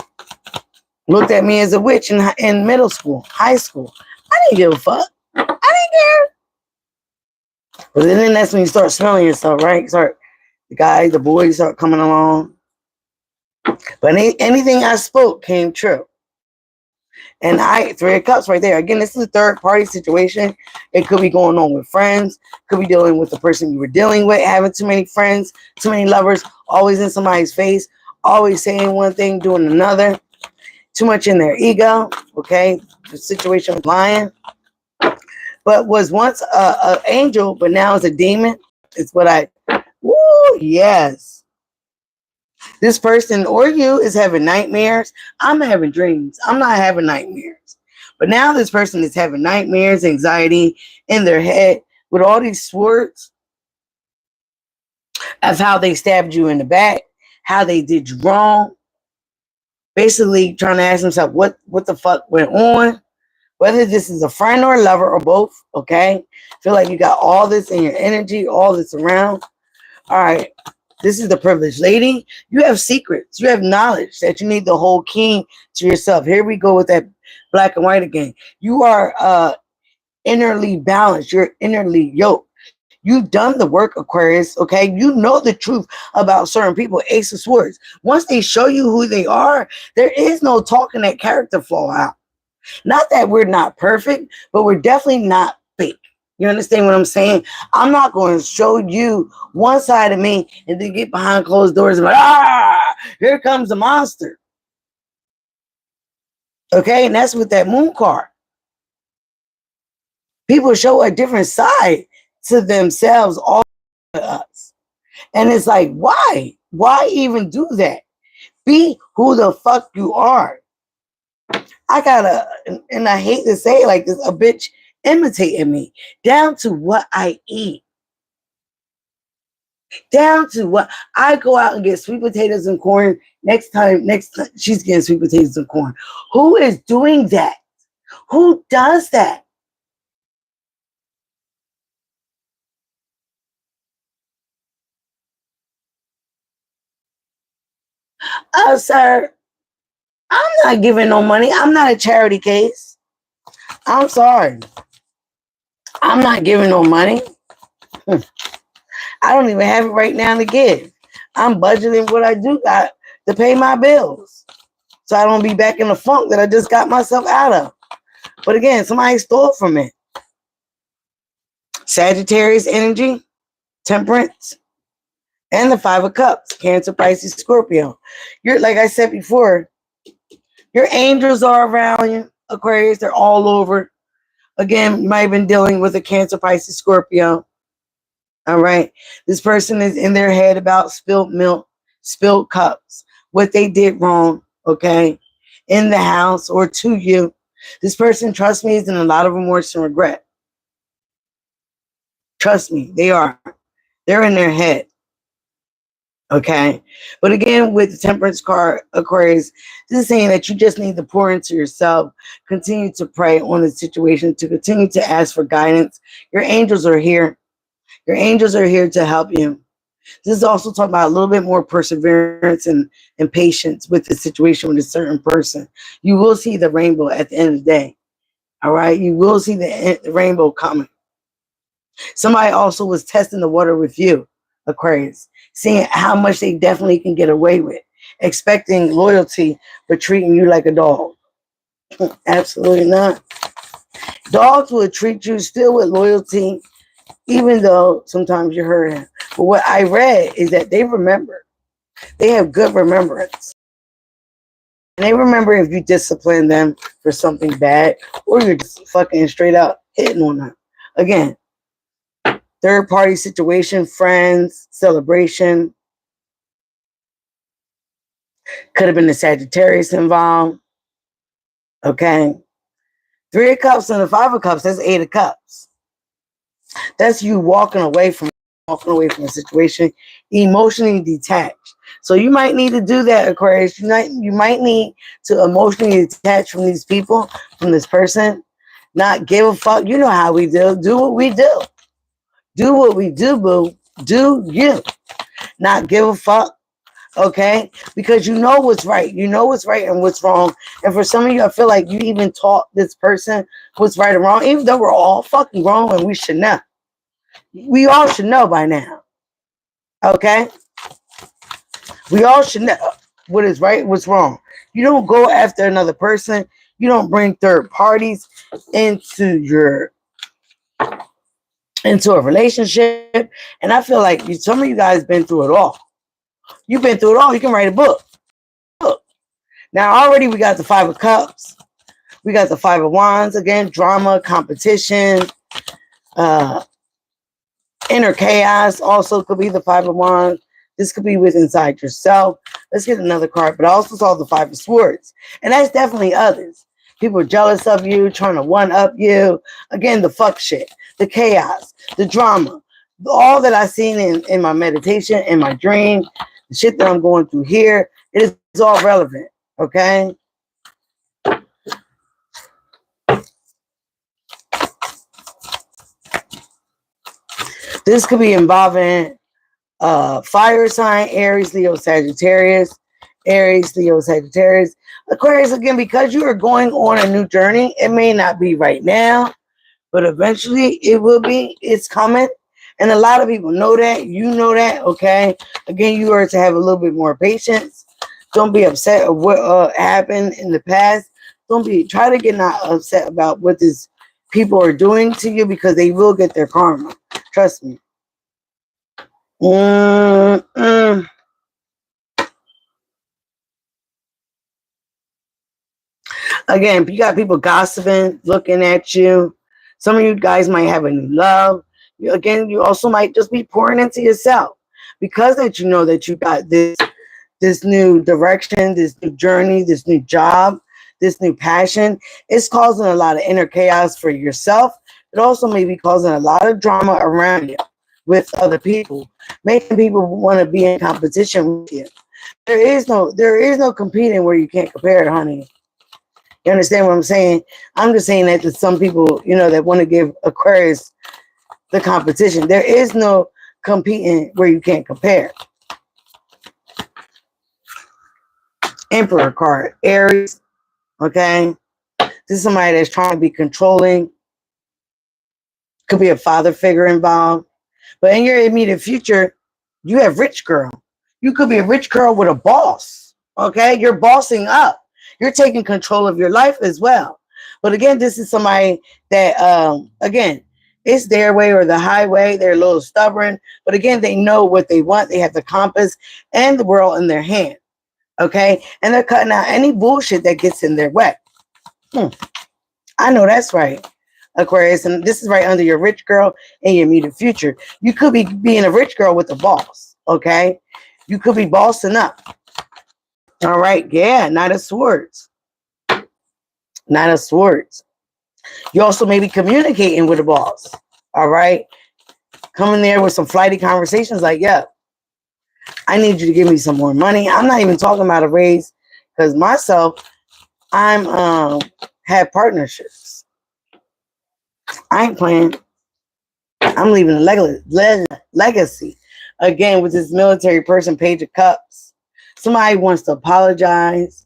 looked at me as a witch in middle school, high school. I didn't give a fuck. I didn't care. But then that's when you start smelling yourself, right? The boys start coming along. But anything I spoke came true. And Three of Cups right there. Again, this is a third party situation. It could be going on with friends. Could be dealing with the person you were dealing with, having too many friends, too many lovers, always in somebody's face, always saying one thing, doing another. Too much in their ego, okay? The situation with lying. But was once an angel, but now is a demon. It's what yes. This person or you is having nightmares. I'm having dreams. I'm not having nightmares. But now this person is having nightmares, anxiety in their head with all these swords of how they stabbed you in the back, how they did you wrong. Basically trying to ask themselves what the fuck went on. Whether this is a friend or a lover or both, okay? Feel like you got all this in your energy, all this around. All right. This is the privileged lady. You have secrets. You have knowledge that you need to hold keen to yourself. Here we go with that black and white again. You are innerly balanced. You're innerly yoked. You've done the work, Aquarius, okay? You know the truth about certain people. Ace of Swords. Once they show you who they are, there is no talking that character flaw out. Not that we're not perfect, but we're definitely not fake. You understand what I'm saying? I'm not going to show you one side of me and then get behind closed doors and be like, here comes the monster. Okay, and that's with that moon card. People show a different side to themselves, all to us. And it's like, why? Why even do that? Be who the fuck you are. And I hate to say it like this, a bitch imitating me down to what I eat. Down to what? I go out and get sweet potatoes and corn. Next time she's getting sweet potatoes and corn. Who is doing that? Who does that? Sir, I'm not giving no money. I'm not a charity case. I'm sorry. I'm not giving no money. I don't even have it right now to give. I'm budgeting what I do got to pay my bills, so I don't be back in the funk that I just got myself out of. But again, somebody stole from it. Sagittarius energy, temperance, and the Five of Cups, Cancer, Pisces, Scorpio. You're, like I said before, your angels are around you, Aquarius. They're all over. Again, you might have been dealing with a Cancer, Pisces, Scorpio. All right. This person is in their head about spilled milk, spilled cups, what they did wrong, okay, in the house or to you. This person, trust me, is in a lot of remorse and regret. Trust me, they are. They're in their head. Okay. But again, with the temperance card, Aquarius, this is saying that you just need to pour into yourself, continue to pray on the situation, to continue to ask for guidance. Your angels are here. Your angels are here to help you. This is also talking about a little bit more perseverance and patience with the situation with a certain person. You will see the rainbow at the end of the day. All right. You will see the rainbow coming. Somebody also was testing the water with you, Aquarius, seeing how much they definitely can get away with, expecting loyalty, but treating you like a dog. Absolutely not. Dogs will treat you still with loyalty, even though sometimes you hurt him. But what I read is that they remember. They have good remembrance. And they remember if you discipline them for something bad or you're just fucking straight up hitting on them. Again, third party situation, friends, celebration. Could have been the Sagittarius involved. Okay. 3 of Cups and the 5 of Cups, that's 8 of Cups. That's you walking away from a situation, emotionally detached. So you might need to do that, Aquarius. You might need to emotionally detach from these people, from this person, not give a fuck. You know how we do. Do what we do. Do what we do, boo. Do you. Not give a fuck. Okay? Because you know what's right. You know what's right and what's wrong. And for some of you, I feel like you even taught this person what's right and wrong, even though we're all fucking wrong and we should know. We all should know by now. Okay? We all should know what is right, what's wrong. You don't go after another person. You don't bring third parties into a relationship. And I feel like some of you guys been through it all. You've been through it all. You can write a book. Now, already we got the 5 of Cups. We got the 5 of Wands. Again, drama, competition, inner chaos. Also could be the 5 of Wands. This could be with inside yourself. Let's get another card. But I also saw the 5 of Swords. And that's definitely others. People are jealous of you, trying to one-up you. Again, the fuck shit, the chaos, the drama. All that I've seen in my meditation, in my dream, the shit that I'm going through here, it is all relevant. Okay? This could be involving fire sign, Aries, Leo, Sagittarius. Aries, Leo, Sagittarius. Aquarius, again, because you are going on a new journey, it may not be right now, but eventually it will be. It's coming. And a lot of people know that. You know that, okay? Again, you are to have a little bit more patience. Don't be upset of what happened in the past. Try to get not upset about what these people are doing to you, because they will get their karma. Trust me. Again, you got people gossiping, looking at you. Some of you guys might have a new love. You also might just be pouring into yourself, because that you know that you got this new direction, this new journey, this new job, this new passion. It's causing a lot of inner chaos for yourself. It also may be causing a lot of drama around you. with other people, making people want to be in competition with you. There is no competing where you can't compare it, honey. You understand what I'm saying? I'm just saying that to some people, you know, that want to give Aquarius the competition. There is no competing where you can't compare. Emperor card, Aries, okay? This is somebody that's trying to be controlling. Could be a father figure involved. But in your immediate future, you have rich girl. You could be a rich girl with a boss, okay? You're bossing up. You're taking control of your life as well. But again, this is somebody that, again, it's their way or the highway. They're a little stubborn. But again, they know what they want. They have the compass and the world in their hand, okay? And they're cutting out any bullshit that gets in their way. I know that's right, Aquarius. And this is right under your rich girl and your immediate future. You could be being a rich girl with a boss, okay? You could be bossing up. All right, yeah, Knight of Swords. Knight of Swords. You also may be communicating with a boss, all right? Coming there with some flighty conversations like, yeah, I need you to give me some more money. I'm not even talking about a raise because myself, I'm have partnerships. I ain't playing. I'm leaving a legacy. Again, with this military person, Page of Cups. Somebody wants to apologize.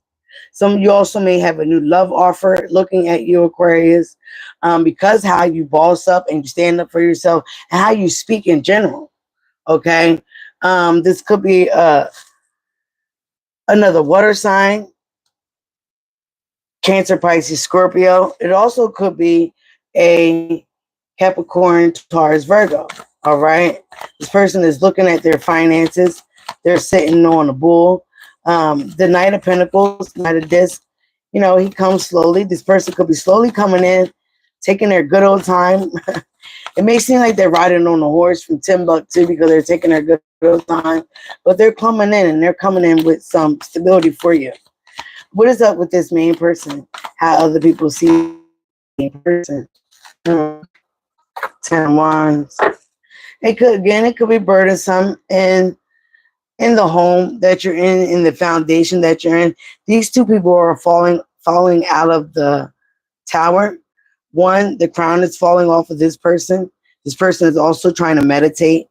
You also may have a new love offer looking at you, Aquarius, because how you boss up and you stand up for yourself and how you speak in general. Okay, this could be another water sign, Cancer, Pisces, Scorpio. It also could be a Capricorn, Taurus, Virgo. All right, this person is looking at their finances. They're sitting on a bull. The Knight of Pentacles, Knight of Disc, you know, he comes slowly. This person could be slowly coming in, taking their good old time. It may seem like they're riding on a horse from Timbuktu because they're taking their good old time, but they're coming in and they're coming in with some stability for you. What is up with this main person? How other people see the main person? 10 of Wands. It could be burdensome in the home that you're in the foundation that you're in. These two people are falling out of the tower. One, the crown is falling off of this person. This person is also trying to meditate.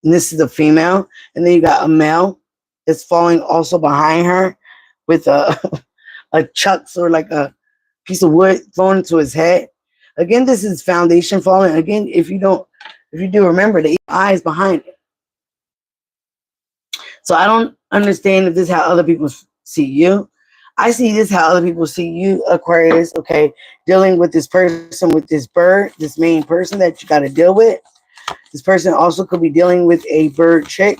And this is a female. And then you got a male that's falling also behind her with a chucks or like a piece of wood thrown into his head. Again, this is foundation falling. Again, if you do remember, the eye is behind it. So I don't understand if this is how other people see you. I see this how other people see you, Aquarius, okay? Dealing with this person, with this bird, this main person that you got to deal with. This person also could be dealing with a bird chick.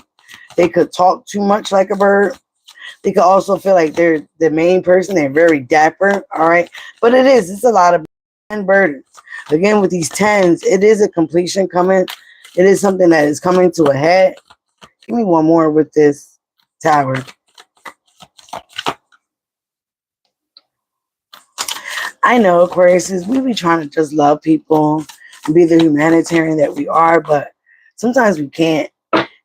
They could talk too much like a bird. They could also feel like they're the main person. They're very dapper, all right? But it's a lot of burdens. Again, with these 10s, it is a completion coming. It is something that is coming to a head. Give me one more with this tower. I know, Aquarius, we be trying to just love people and be the humanitarian that we are, but sometimes we can't.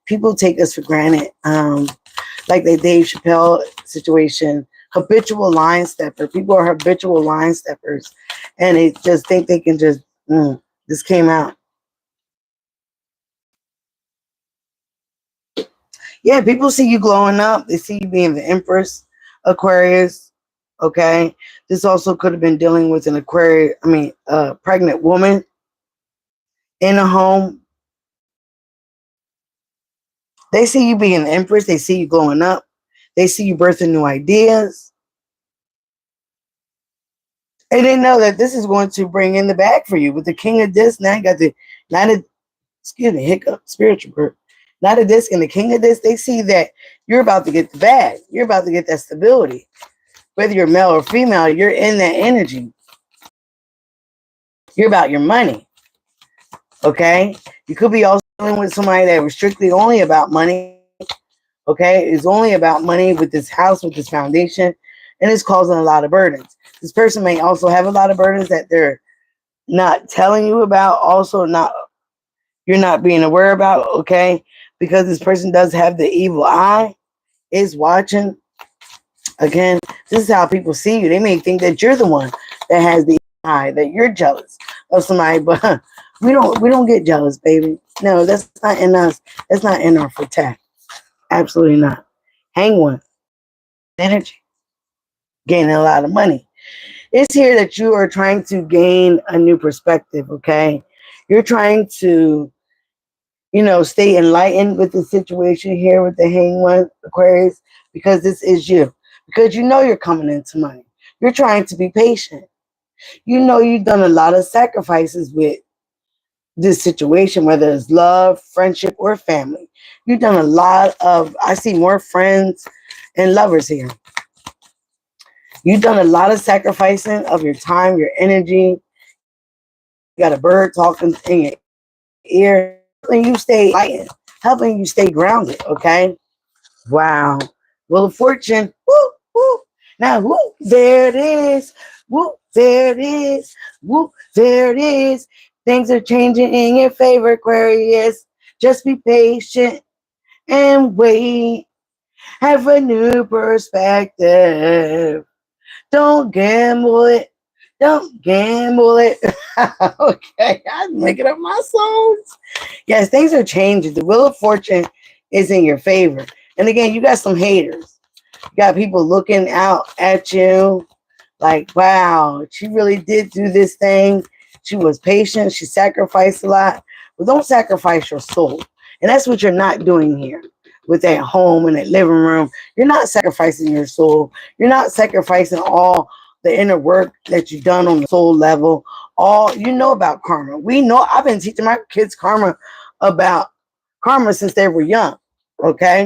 People take us for granted. Like the Dave Chappelle situation, habitual line stepper. People are habitual line steppers, and they just think they can just, this came out. Yeah, people see you glowing up. They see you being the Empress, Aquarius. Okay. This also could have been dealing with an pregnant woman in a home. They see you being the Empress. They see you glowing up. They see you birthing new ideas. And they know that this is going to bring in the bag for you. With the King of Discs, now you got the spiritual birth. Knight of Discs and the King of Discs, they see that you're about to get the bag. You're about to get that stability. Whether you're male or female, you're in that energy. You're about your money. Okay? You could be also dealing with somebody that was strictly only about money. Okay? It's only about money with this house, with this foundation, and it's causing a lot of burdens. This person may also have a lot of burdens that they're not telling you about, also not you're not being aware about, okay? Because this person does have the evil eye, is watching. Again, this is how people see you. They may think that you're the one that has the eye, that you're jealous of somebody, but we don't get jealous, baby. No, that's not in us. That's not in our forte. Absolutely not. Hang one. Energy. Gaining a lot of money. It's here that you are trying to gain a new perspective, okay? You're trying to, stay enlightened with the situation here with the hang one, Aquarius, because this is you. Because you know you're coming into money. You're trying to be patient. You know you've done a lot of sacrifices with this situation, whether it's love, friendship, or family. You've done a lot of, I see more friends and lovers here. You've done a lot of sacrificing of your time, your energy. You got a bird talking in your ear, helping you stay light, helping you stay grounded, okay? Wow. Well, fortune, woo, woo. Now, woo, there it is. Woo, there it is. Woo, there it is. Things are changing in your favor, Aquarius. Just be patient and wait. Have a new perspective. Don't gamble it. Don't gamble it. Okay, I'm making up my songs. Yes, things are changing. The wheel of fortune is in your favor. And again, you got some haters. You got people looking out at you like, wow, she really did do this thing. She was patient. She sacrificed a lot. But don't sacrifice your soul. And that's what you're not doing here with that home and that living room. You're not sacrificing your soul. You're not sacrificing all the inner work that you've done on the soul level. All you know about karma. We know, I've been teaching my kids about karma since they were young. Okay?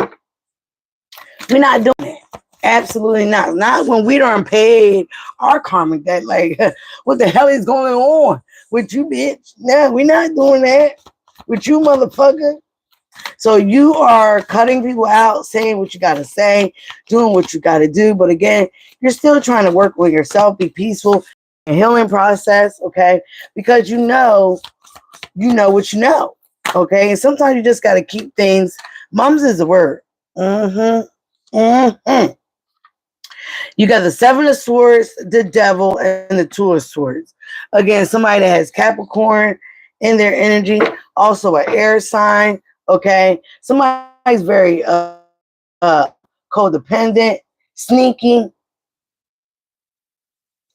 We're not doing it. Absolutely not. Not when we don't paid our karmic that, like, what the hell is going on with you, bitch? No, we're not doing that with you, motherfucker. So you are cutting people out, saying what you got to say, doing what you got to do. But again, you're still trying to work with yourself, be peaceful, and healing process, okay? Because you know what you know, okay? And sometimes you just got to keep things. Mums is the word. You got the Seven of Swords, the Devil, and the Two of Swords. Again, somebody that has Capricorn in their energy, also an air sign. Okay, somebody's very codependent, sneaky.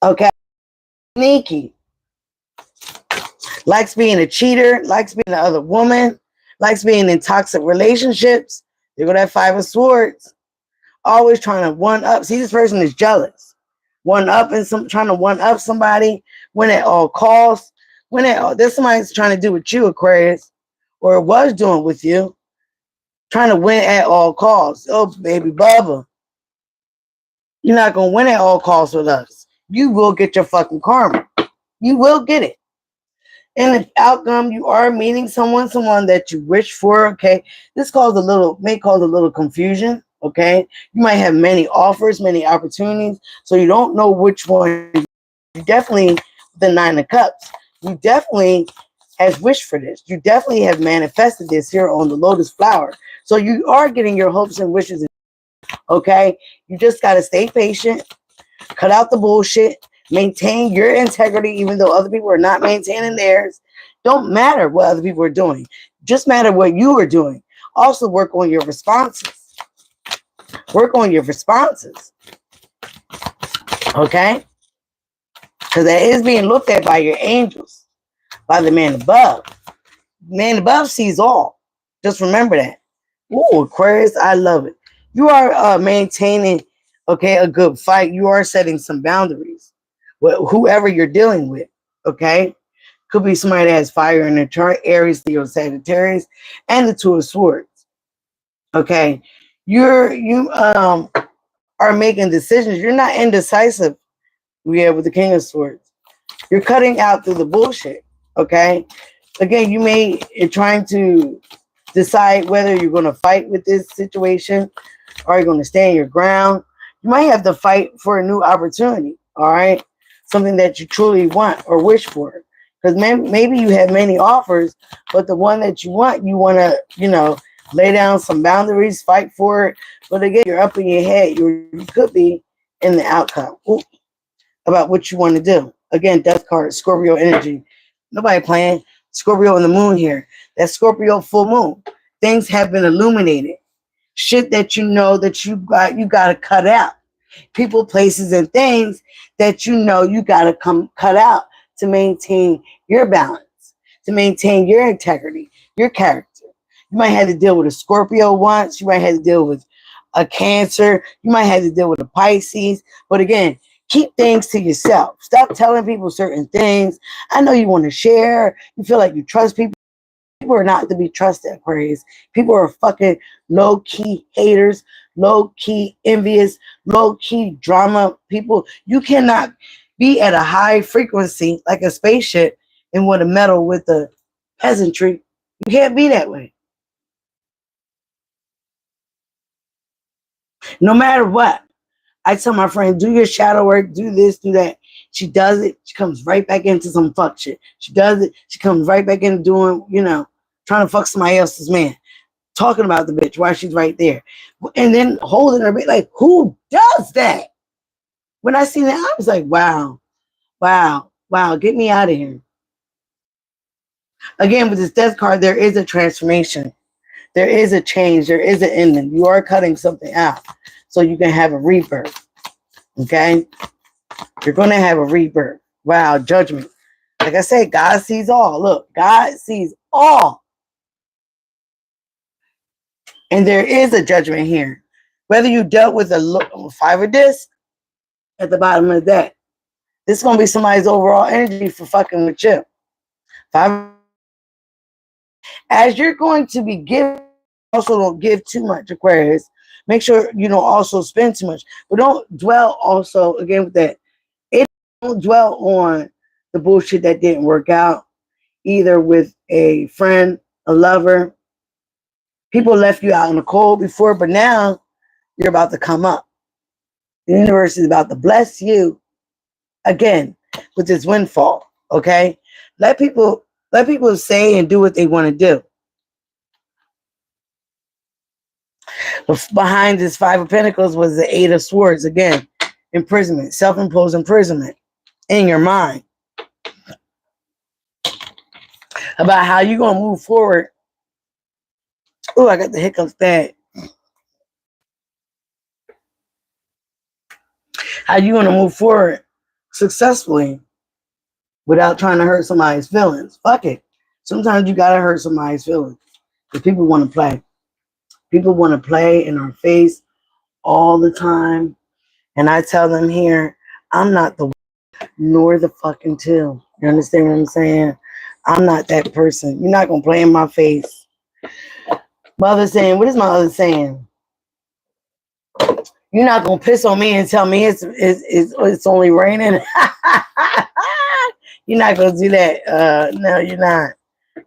Okay, sneaky. Likes being a cheater, likes being the other woman, likes being in toxic relationships. They go that Five of Swords. Always trying to one up. See, this person is jealous. Trying to one up somebody, win at all costs. There's somebody's trying to do with you, Aquarius, or was doing with you. Trying to win at all costs. Oh, baby Bubba. You're not going to win at all costs with us. You will get your fucking karma. You will get it. And the outcome, you are meeting someone that you wish for, okay? This may cause a little confusion, okay? You might have many offers, many opportunities, so you don't know which one. You definitely, the Nine of Cups, you definitely has wished for this. You definitely have manifested this here on the lotus flower. So you are getting your hopes and wishes, okay? You just got to stay patient, cut out the bullshit, maintain your integrity, even though other people are not maintaining theirs. Don't matter what other people are doing. Just matter what you are doing. Also work on your responses. Work on your responses. Okay? Because that is being looked at by your angels, by the man above. Man above sees all. Just remember that. Ooh, Aquarius, I love it. You are maintaining, okay, a good fight. You are setting some boundaries with whoever you're dealing with, okay? Could be somebody that has fire in their chart, Aries, Leo, Sagittarius, and the Two of Swords, okay? You are making decisions. You're not indecisive. We have with the King of Swords. You're cutting out through the bullshit, okay? Again, you may be trying to decide whether you're going to fight with this situation or you're going to stand your ground. You might have to fight for a new opportunity, all right? Something that you truly want or wish for. Because maybe you have many offers, but the one that you want to, lay down some boundaries, fight for it. But again, you're up in your head. You could be in the outcome about what you want to do. Again, death card, Scorpio energy. Nobody playing. Scorpio and the moon here. That Scorpio full moon. Things have been illuminated. Shit that you know that you got to cut out. People, places, and things that you got to cut out to maintain your balance, to maintain your integrity, your character. You might have to deal with a Scorpio once. You might have to deal with a Cancer. You might have to deal with a Pisces. But again, keep things to yourself. Stop telling people certain things. I know you want to share. You feel like you trust people. People are not to be trusted, Aquarius. People are fucking low-key haters, low-key envious, low-key drama people. You cannot be at a high frequency like a spaceship and want to meddle with the peasantry. You can't be that way. No matter what. I tell my friend, do your shadow work, do this, do that. She does it. She comes right back into some fuck shit. She does it. She comes right back into doing, trying to fuck somebody else's man. Talking about the bitch while she's right there. And then holding her, like, who does that? When I seen that, I was like, wow, get me out of here. Again, with this death card, there is a transformation. There is a change. There is an ending. You are cutting something out so you can have a rebirth. Okay? You're going to have a rebirth. Wow, judgment. Like I said, God sees all. Look, God sees all. And there is a judgment here. Whether you dealt with a 5 of disc at the bottom of the deck, this is going to be somebody's overall energy for fucking with you. 5. As you're going to be giving, also don't give too much, Aquarius. Make sure you don't also spend too much. But don't dwell also, again, with that. Don't dwell on the bullshit that didn't work out, either with a friend, a lover. People left you out in the cold before, but now you're about to come up. The universe is about to bless you again with this windfall. Okay? Let people say and do what they want to do. Behind this 5 of Pentacles was the 8 of Swords. Again, imprisonment, self-imposed imprisonment in your mind. About how you're going to move forward. Oh, I got the hiccups bad. How you going to move forward successfully without trying to hurt somebody's feelings. Fuck it. Sometimes you got to hurt somebody's feelings because people want to play. People want to play in our face all the time. And I tell them here, I'm not the nor the fucking two. You understand what I'm saying? I'm not that person. You're not going to play in my face. Mother saying, what is my other saying? You're not going to piss on me and tell me it's only raining. You're not going to do that. No, you're not.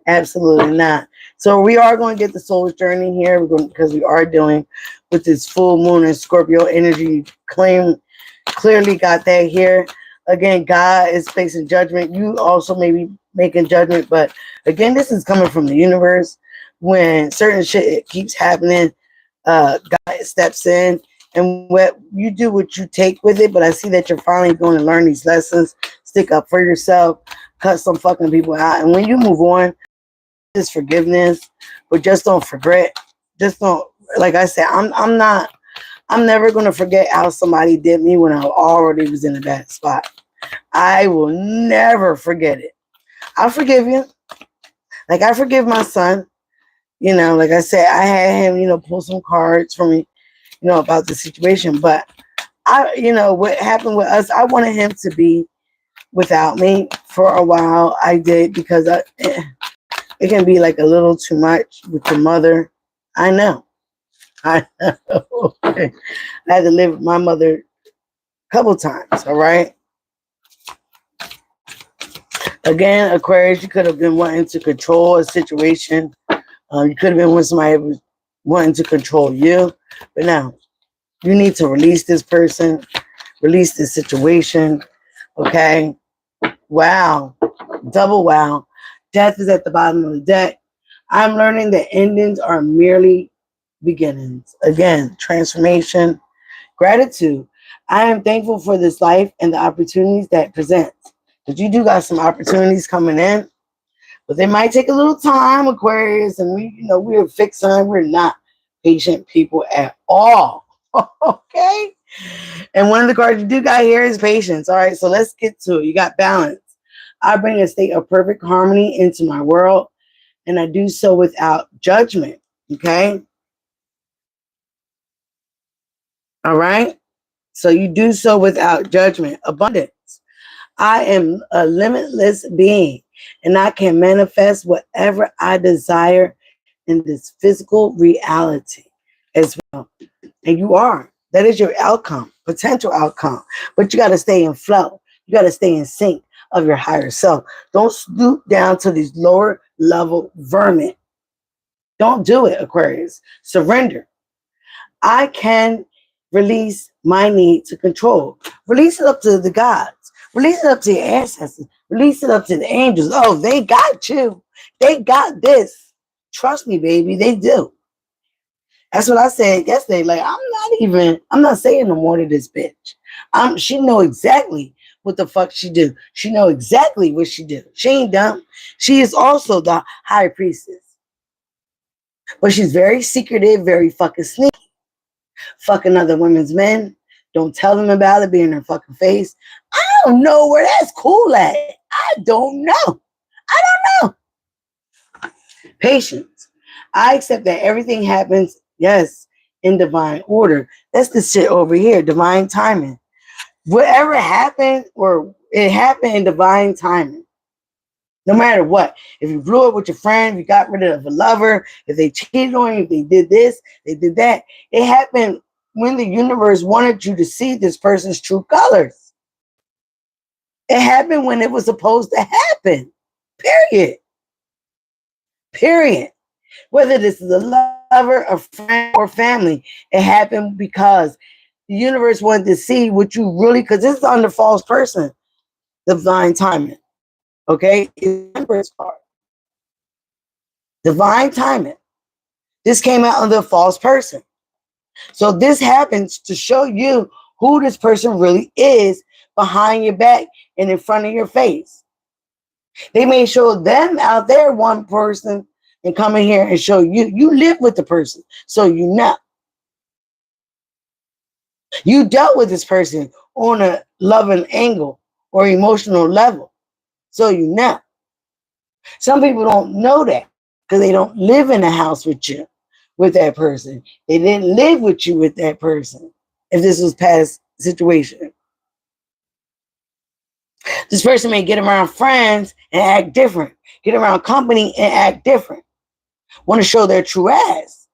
Absolutely not. So we are going to get the soul's journey here because we are dealing with this full moon and Scorpio energy. Clearly got that here. Again, God is facing judgment. You also may be making judgment. But again, this is coming from the universe. When certain shit keeps happening, God steps in. And what you do, what you take with it. But I see that you're finally going to learn these lessons. Stick up for yourself. Cut some fucking people out. And when you move on, this forgiveness. But just don't forget. Just don't, like I said, I'm never going to forget how somebody did me when I already was in a bad spot. I will never forget it. I'll forgive you. Like I forgive my son. Like I said, I had him, pull some cards for me, about the situation. But what happened with us, I wanted him to be without me for a while. I did because it can be like a little too much with your mother. I know. I had to live with my mother a couple times, all right? Again, Aquarius, you could have been wanting to control a situation. You could have been with somebody who was wanting to control you. But now, you need to release this person, release this situation, okay? Wow. Double wow. Death is at the bottom of the deck. I'm learning that endings are merely beginnings. Again, transformation, gratitude. I am thankful for this life and the opportunities that it presents. Because you do got some opportunities coming in, but they might take a little time, Aquarius, and we're fixed on. We're not patient people at all. Okay? And one of the cards you do got here is patience. All right, so let's get to it. You got balance. I bring a state of perfect harmony into my world, and I do so without judgment. Okay? All right? So you do so without judgment. Abundance. I am a limitless being, and I can manifest whatever I desire in this physical reality as well. And you are. That is your outcome, potential outcome. But you got to stay in flow. You got to stay in sync of your higher self. Don't stoop down to these lower level vermin. Don't do it, Aquarius. Surrender. I can release my need to control. Release it up to the gods. Release it up to your ancestors. Release it up to the angels. Oh, they got you. They got this. Trust me, baby, they do. That's what I said yesterday. Like, I'm not saying no more to this bitch. She know exactly what the fuck she do. She know exactly what she do. She ain't dumb. She is also the high priestess. But she's very secretive, very fucking sneaky. Fucking other women's men. Don't tell them about it, be in their fucking face. I don't know where that's cool at. I don't know. I don't know. Patience. I accept that everything happens, yes, in divine order. That's the shit over here, divine timing. Whatever happened, or it happened in divine timing. No matter what. If you blew up with your friend, if you got rid of a lover, if they cheated on you, if they did this, they did that. It happened when the universe wanted you to see this person's true colors. It happened when it was supposed to happen. Period. Period. Whether this is a lover, a friend, or family, it happened because the universe wanted to see what you really, because this is on the false person, divine timing. Okay? It's the Empress card. Divine timing. This came out under a false person. So this happens to show you who this person really is behind your back and in front of your face. They may show them out there one person and come in here and show you. You live with the person, so you know. You dealt with this person on a loving angle or emotional level, so you know. Some people don't know that because they don't live in a house with you, with that person. They didn't live with you with that person. If this was past situation, this person may get around friends and act different, get around company and act different, want to show their true ass.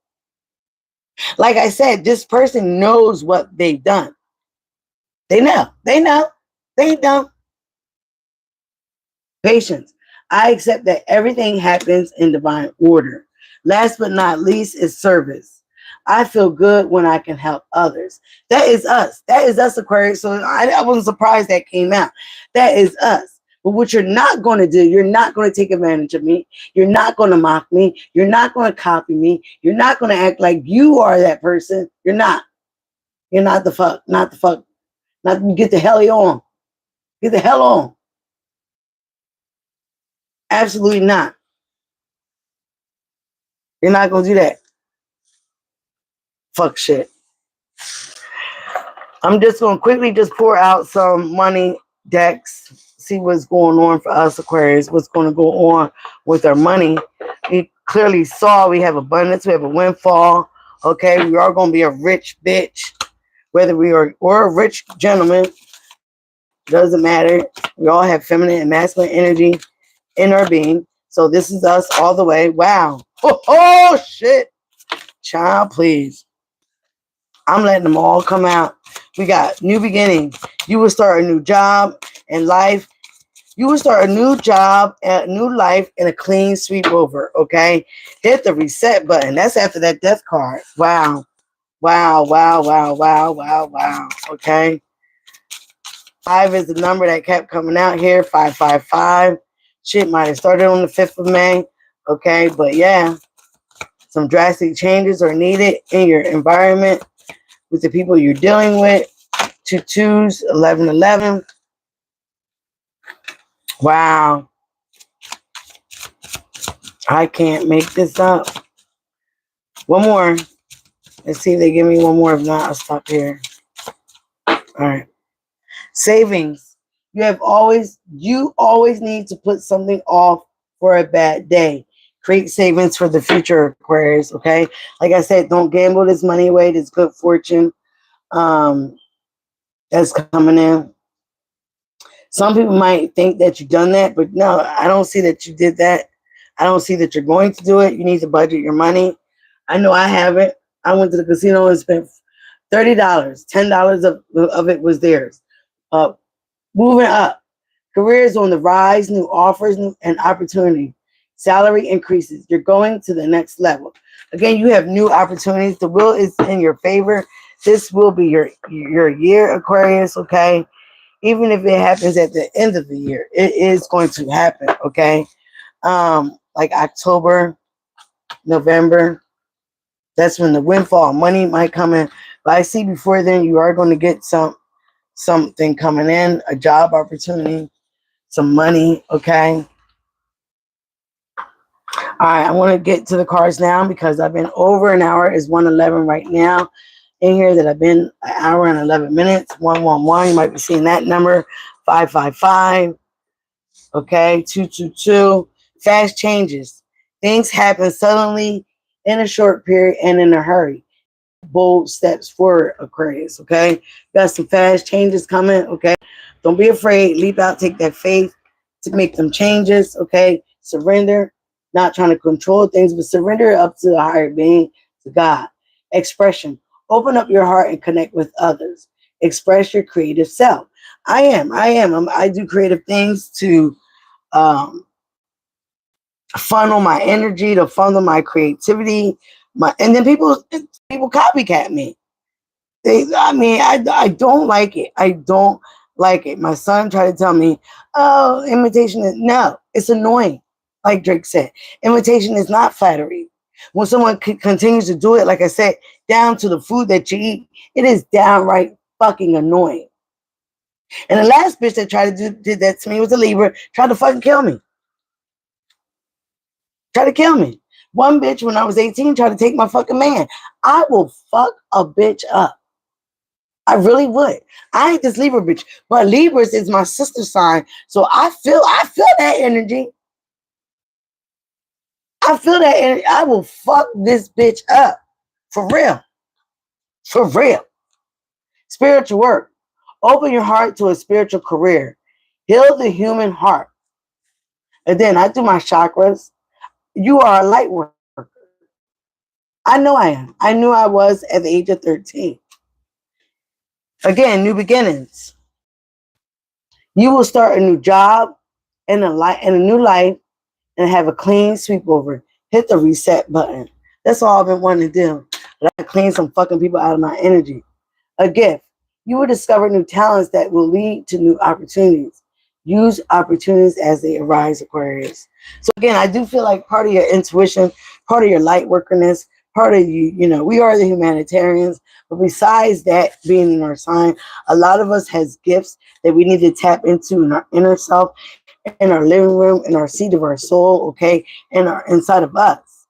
Like I said, this person knows what they've done. They know. They know. They know. Patience. I accept that everything happens in divine order. Last but not least is service. I feel good when I can help others. That is us. That is us, Aquarius. So I wasn't surprised that came out. That is us. But what you're not going to do, you're not going to take advantage of me. You're not going to mock me. You're not going to copy me. You're not going to act like you are that person. You're not. You're not the fuck. Not the fuck. Not get the hell on. Get the hell on. Absolutely not. You're not going to do that. Fuck shit. I'm just going to quickly just pour out some money decks, see what's going on for us, Aquarius, what's going to go on with our money. You clearly saw we have abundance, we have a windfall. Okay, we are going to be a rich bitch, whether we are or a rich gentleman, doesn't matter. We all have feminine and masculine energy in our being. So this is us all the way. Wow. Oh shit. Child, please. I'm letting them all come out. We got new beginnings. You will start a new job in life. You will start a new job, a new life, and a clean sweep over, okay? Hit the reset button. That's after that death card. Wow. Wow, wow, wow, wow, wow, wow, okay? 5 is the number that kept coming out here. 555. Shit might have started on the 5th of May. Okay, but yeah, some drastic changes are needed in your environment with the people you're dealing with. 2 2s, 11 11. Wow. I can't make this up. One more. Let's see if they give me one more. If not, I'll stop here. All right. Savings. You always need to put something off for a bad day. Create savings for the future, Aquarius. Okay. Like I said, don't gamble this money away. This good fortune that's coming in. Some people might think that you've done that, but no, I don't see that you did that. I don't see that you're going to do it. You need to budget your money. I know I haven't. I went to the casino and spent $30. $10 of it was theirs. Moving up. Careers on the rise, new offers and opportunity. Salary increases. You're going to the next level. Again, you have new opportunities. The will is in your favor. This will be your year, Aquarius, okay? Even if it happens at the end of the year, it is going to happen, okay? Like October, November, that's when the windfall money might come in. But I see before then you are going to get something coming in, a job opportunity, some money, okay? All right, I want to get to the cards now because I've been over an hour. It's 1:11 right now. In here that I've been an hour and 11 minutes. 111. You might be seeing that number. 555. Okay, 222. Fast changes. Things happen suddenly in a short period and in a hurry. Bold steps forward, Aquarius. Okay, got some fast changes coming. Okay, don't be afraid. Leap out. Take that faith to make them changes. Okay, surrender. Not trying to control things, but surrender up to the higher being, to God. Expression. Open up your heart and connect with others. Express your creative self. I do creative things to funnel my energy, to funnel my creativity. And then people copycat me. I don't like it. I don't like it. My son tried to tell me, oh, imitation is, no, it's annoying. Like Drake said, imitation is not flattery. When someone continues to do it, like I said, down to the food that you eat, it is downright fucking annoying. And the last bitch that did that to me was a Libra, tried to fucking kill me. Tried to kill me. One bitch when I was 18 tried to take my fucking man. I will fuck a bitch up. I really would. I ain't this Libra bitch, but Libras is my sister sign, so I feel that energy. I feel that energy. I will fuck this bitch up. For real. For real. Spiritual work. Open your heart to a spiritual career. Heal the human heart. And then I do my chakras. You are a light worker. I know I am. I knew I was at the age of 13. Again, new beginnings. You will start a new job and a new life and have a clean sweep over. Hit the reset button. That's all I've been wanting to do. I clean some fucking people out of my energy. A gift. You will discover new talents that will lead to new opportunities. Use opportunities as they arise, Aquarius. So again, I do feel like part of your intuition, part of your light workerness, part of you, we are the humanitarians. But besides that being in our sign, a lot of us has gifts that we need to tap into in our inner self, in our living room, in our seat of our soul, okay, and our inside of us,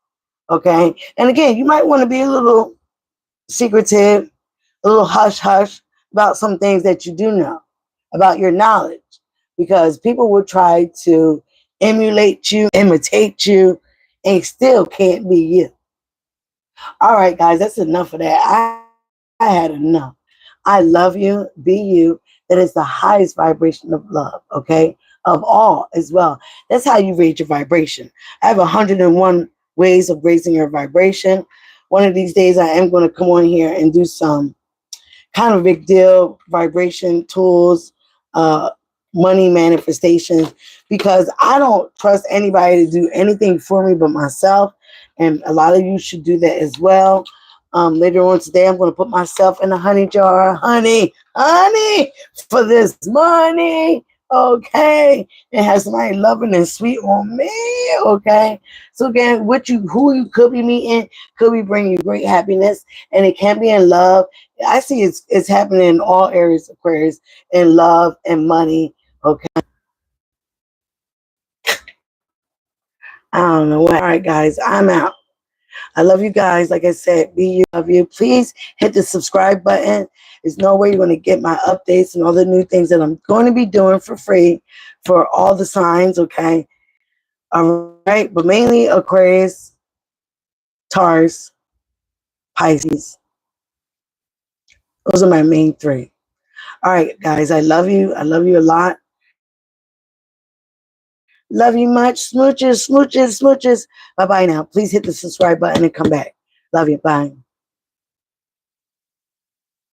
okay. And again, you might want to be a little secretive, a little hush-hush about some things that you do know, about your knowledge, because people will try to emulate you, imitate you, and still can't be you. All right, guys, that's enough of that. I had enough. I love you. Be you. That is the highest vibration of love, okay? Of all as well. That's how you raise your vibration. I have 101 ways of raising your vibration. One of these days, I am going to come on here and do some kind of big deal vibration tools, money manifestations, because I don't trust anybody to do anything for me but myself. And a lot of you should do that as well. Later on today, I'm going to put myself in a honey jar. Honey, honey, for this money. Okay, it has somebody loving and sweet on me. Okay, so again, who you could be meeting could be bringing you great happiness, and it can be in love. I see it's happening in all areas, Aquarius, in love and money. Okay, I don't know what. All right, guys, I'm out. I love you guys. Like I said, be you, love you. Please hit the subscribe button. There's no way you're going to get my updates and all the new things that I'm going to be doing for free for all the signs, okay? All right, but mainly Aquarius, Taurus, Pisces. Those are my main three. All right, guys, I love you. I love you a lot. Love you much. Smooches, smooches, smooches. Bye-bye now. Please hit the subscribe button and come back. Love you. Bye.